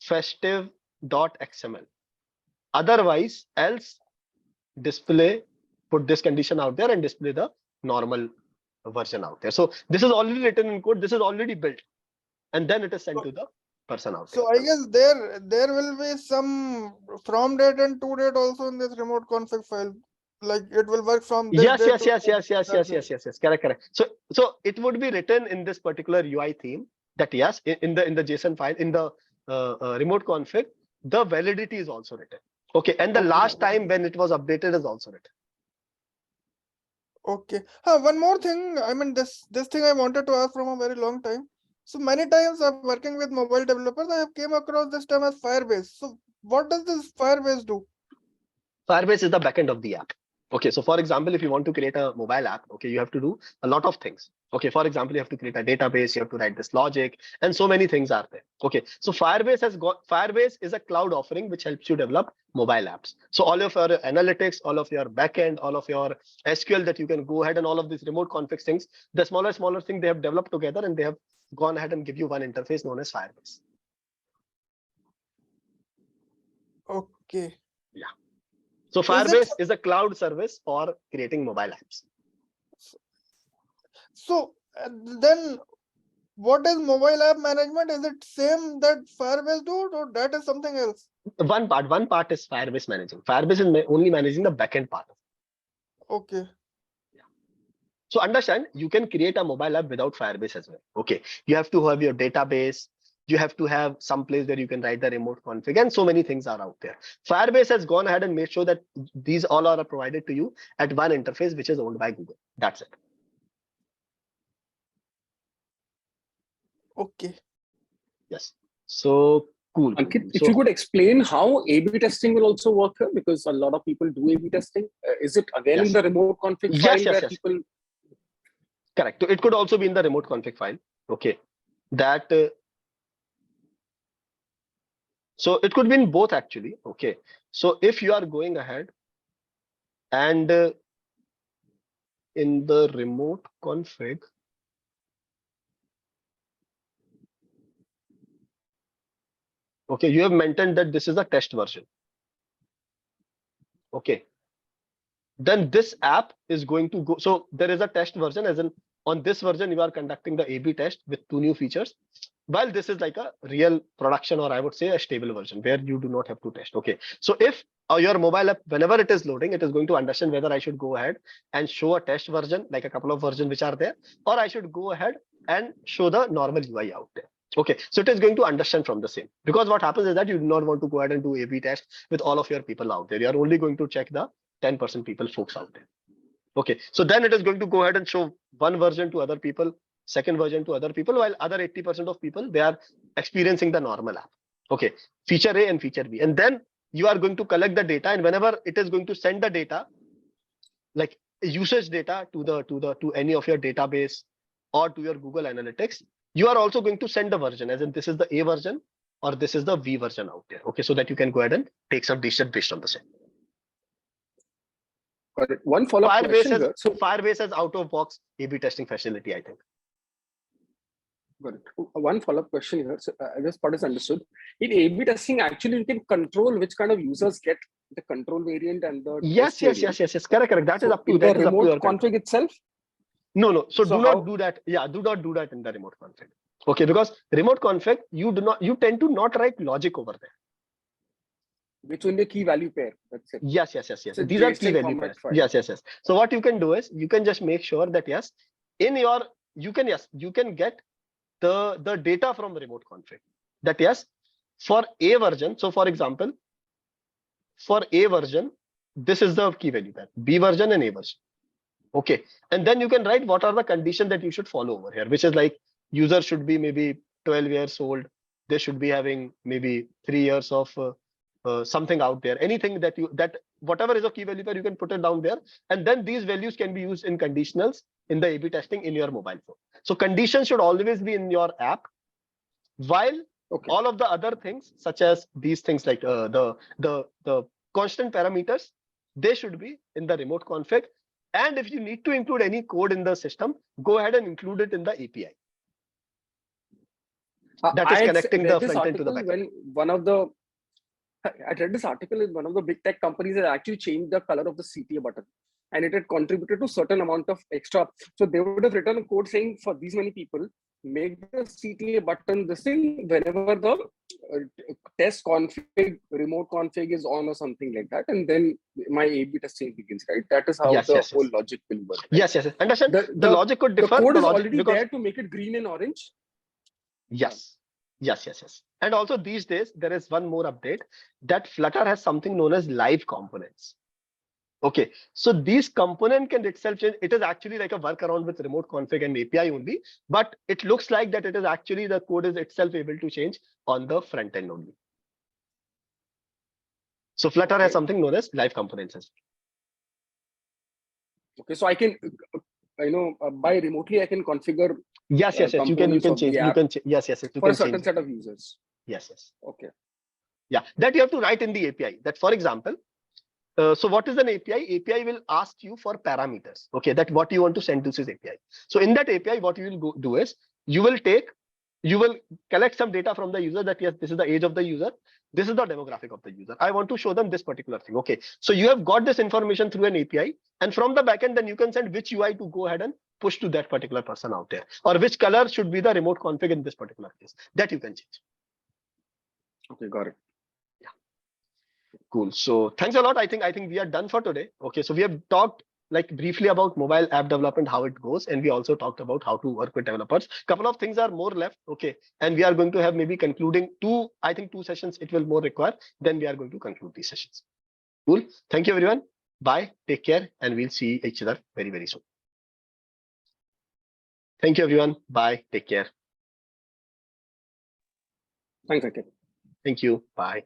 festive.xml. Otherwise, else display, put this condition out there and display the normal version out there. So this is already written in code, this is already built, and then it is sent to the person out there. So I guess there will be some from date and to date also in this remote config file. Like it will work from this Yes, date yes, to yes, yes, yes, that yes, date. yes, yes, correct, correct. So it would be written in this particular UI theme that yes, in the JSON file, in the remote config, the validity is also written. Okay, and the Okay. last time when it was updated is also written. Okay. One more thing. I mean, this thing I wanted to ask from a very long time. So many times I'm working with mobile developers, I have came across this term as Firebase. So what does this Firebase do? Firebase is the backend of the app. Okay, so for example, if you want to create a mobile app, okay, you have to do a lot of things. Okay, for example, you have to create a database, you have to write this logic, and so many things are there. Okay, so Firebase is a cloud offering which helps you develop mobile apps. So all of your analytics, all of your backend, all of your SQL that you can go ahead and all of these remote config things, the smaller thing they have developed together and they have gone ahead and give you one interface known as Firebase. Okay. So So is it- Firebase is a cloud service for creating mobile apps. So then what is mobile app management? Is it same that Firebase do, or that is something else? One part is Firebase managing. Firebase is only managing the backend part. Okay. So understand, you can create a mobile app without Firebase as well. Okay, you have to have your database. You have to have some place where you can write the remote config, and so many things are out there. Firebase has gone ahead and made sure that these all are provided to you at one interface, which is owned by Google. That's it. Okay. Yes. So cool. Ankit, if So you could explain how A/B testing will also work here, because a lot of people do A/B testing. Is it again Yes. in the remote config Yes, file yes, where yes. people? correct. It could also be in the remote config file. Okay, that. So it could be in both actually. Okay, so if you are going ahead and in the remote config, okay, you have mentioned that this is a test version. Okay, then this app is going to go. So there is a test version, as in on this version, you are conducting the A/B test with 2 new features. While this is like a real production, or I would say a stable version where you do not have to test. Okay, so if your mobile app, whenever it is loading, it is going to understand whether I should go ahead and show a test version, like a couple of versions which are there, or I should go ahead and show the normal UI out there. Okay, so it is going to understand from the same, because what happens is that you do not want to go ahead and do A/B test with all of your people out there. You are only going to check the 10% people folks out there. Okay, so then it is going to go ahead and show one version to other people, second version to other people, while other 80% of people, they are experiencing the normal app. Okay, feature A and feature B, and then you are going to collect the data, and whenever it is going to send the data, like usage data to any of your database or to your Google Analytics, you are also going to send the version, as in this is the A version or this is the V version out there. Okay, so that you can go ahead and take some decision based on the same. Got it. One follow-up question here. So Firebase has out-of-box A/B testing facility, I think. got it. One follow-up question here. So this part is understood. In A/B testing, actually, you can control which kind of users get the control variant and the Yes, test yes, variant. yes. Correct. That is So up to in that the is up to remote your control. config itself. No. So So do not how- do that. Yeah, do not do that in the remote config. Okay, because remote config, you tend to not write logic over there. It's only a key value pair. That's it. Yes. It's a These are key JSON value format pairs. file. Yes. So what you can do is you can just make sure that yes, you can get the data from remote config. That yes, for a version. So for example, for a version, this is the key value pair, B version and A version. Okay, and then you can write what are the conditions that you should follow over here, which is like user should be maybe 12 years old. They should be having maybe 3 years of something out there. Anything that whatever is a key value pair, you can put it down there, and then these values can be used in conditionals in the A/B testing in your mobile phone. So conditions should always be in your app, while Okay. all of the other things, such as these things like the constant parameters, they should be in the remote config. And if you need to include any code in the system, go ahead and include it in the API. That is I had connecting read the this front end to the article back end. when one of the I read this article in one of the big tech companies that actually changed the color of the CTA button, and it had contributed to certain amount of extra. So they would have written a code saying for these many people, make the CTA button this thing whenever the test config, remote config is on or something like that, and then my A/B testing begins. Right? That is how Yes, the yes. whole logic will work. Right? Yes. Understand? The logic could The differ. code The is logic, already because there to make it green and orange. yes. And also these days, there is one more update that Flutter has something known as live components. Okay, so these component can itself change. It is actually like a workaround with remote config and API only, but it looks like that it is actually the code is itself able to change on the front end only. So Flutter has Okay. something known as live components as well. Okay, so I can, by remotely, I can configure Yes. You can components of change. the You app can yes. You for a can certain change. set of users. Yes. Okay. Yeah, that you have to write in the API. That, for example, so what is an API? API will ask you for parameters. Okay, that what you want to send to this API. So in that API, what you will do is you will collect some data from the user that yes, this is the age of the user. This is the demographic of the user. I want to show them this particular thing. Okay, so you have got this information through an API, and from the backend, then you can send which UI to go ahead and push to that particular person out there, or which color should be the remote config in this particular case. That you can change. Okay, got it. Cool. So thanks a lot. I think we are done for today. Okay, so we have talked like briefly about mobile app development, how it goes, and we also talked about how to work with developers. Couple of things are more left. Okay, and we are going to have maybe concluding two sessions. It will more require. Then we are going to conclude these sessions. Cool. Thank you everyone. Bye. Take care, and we'll see each other very, very soon. Thank you everyone. Bye. Take care. Thanks, Ankit. Thank you. Bye.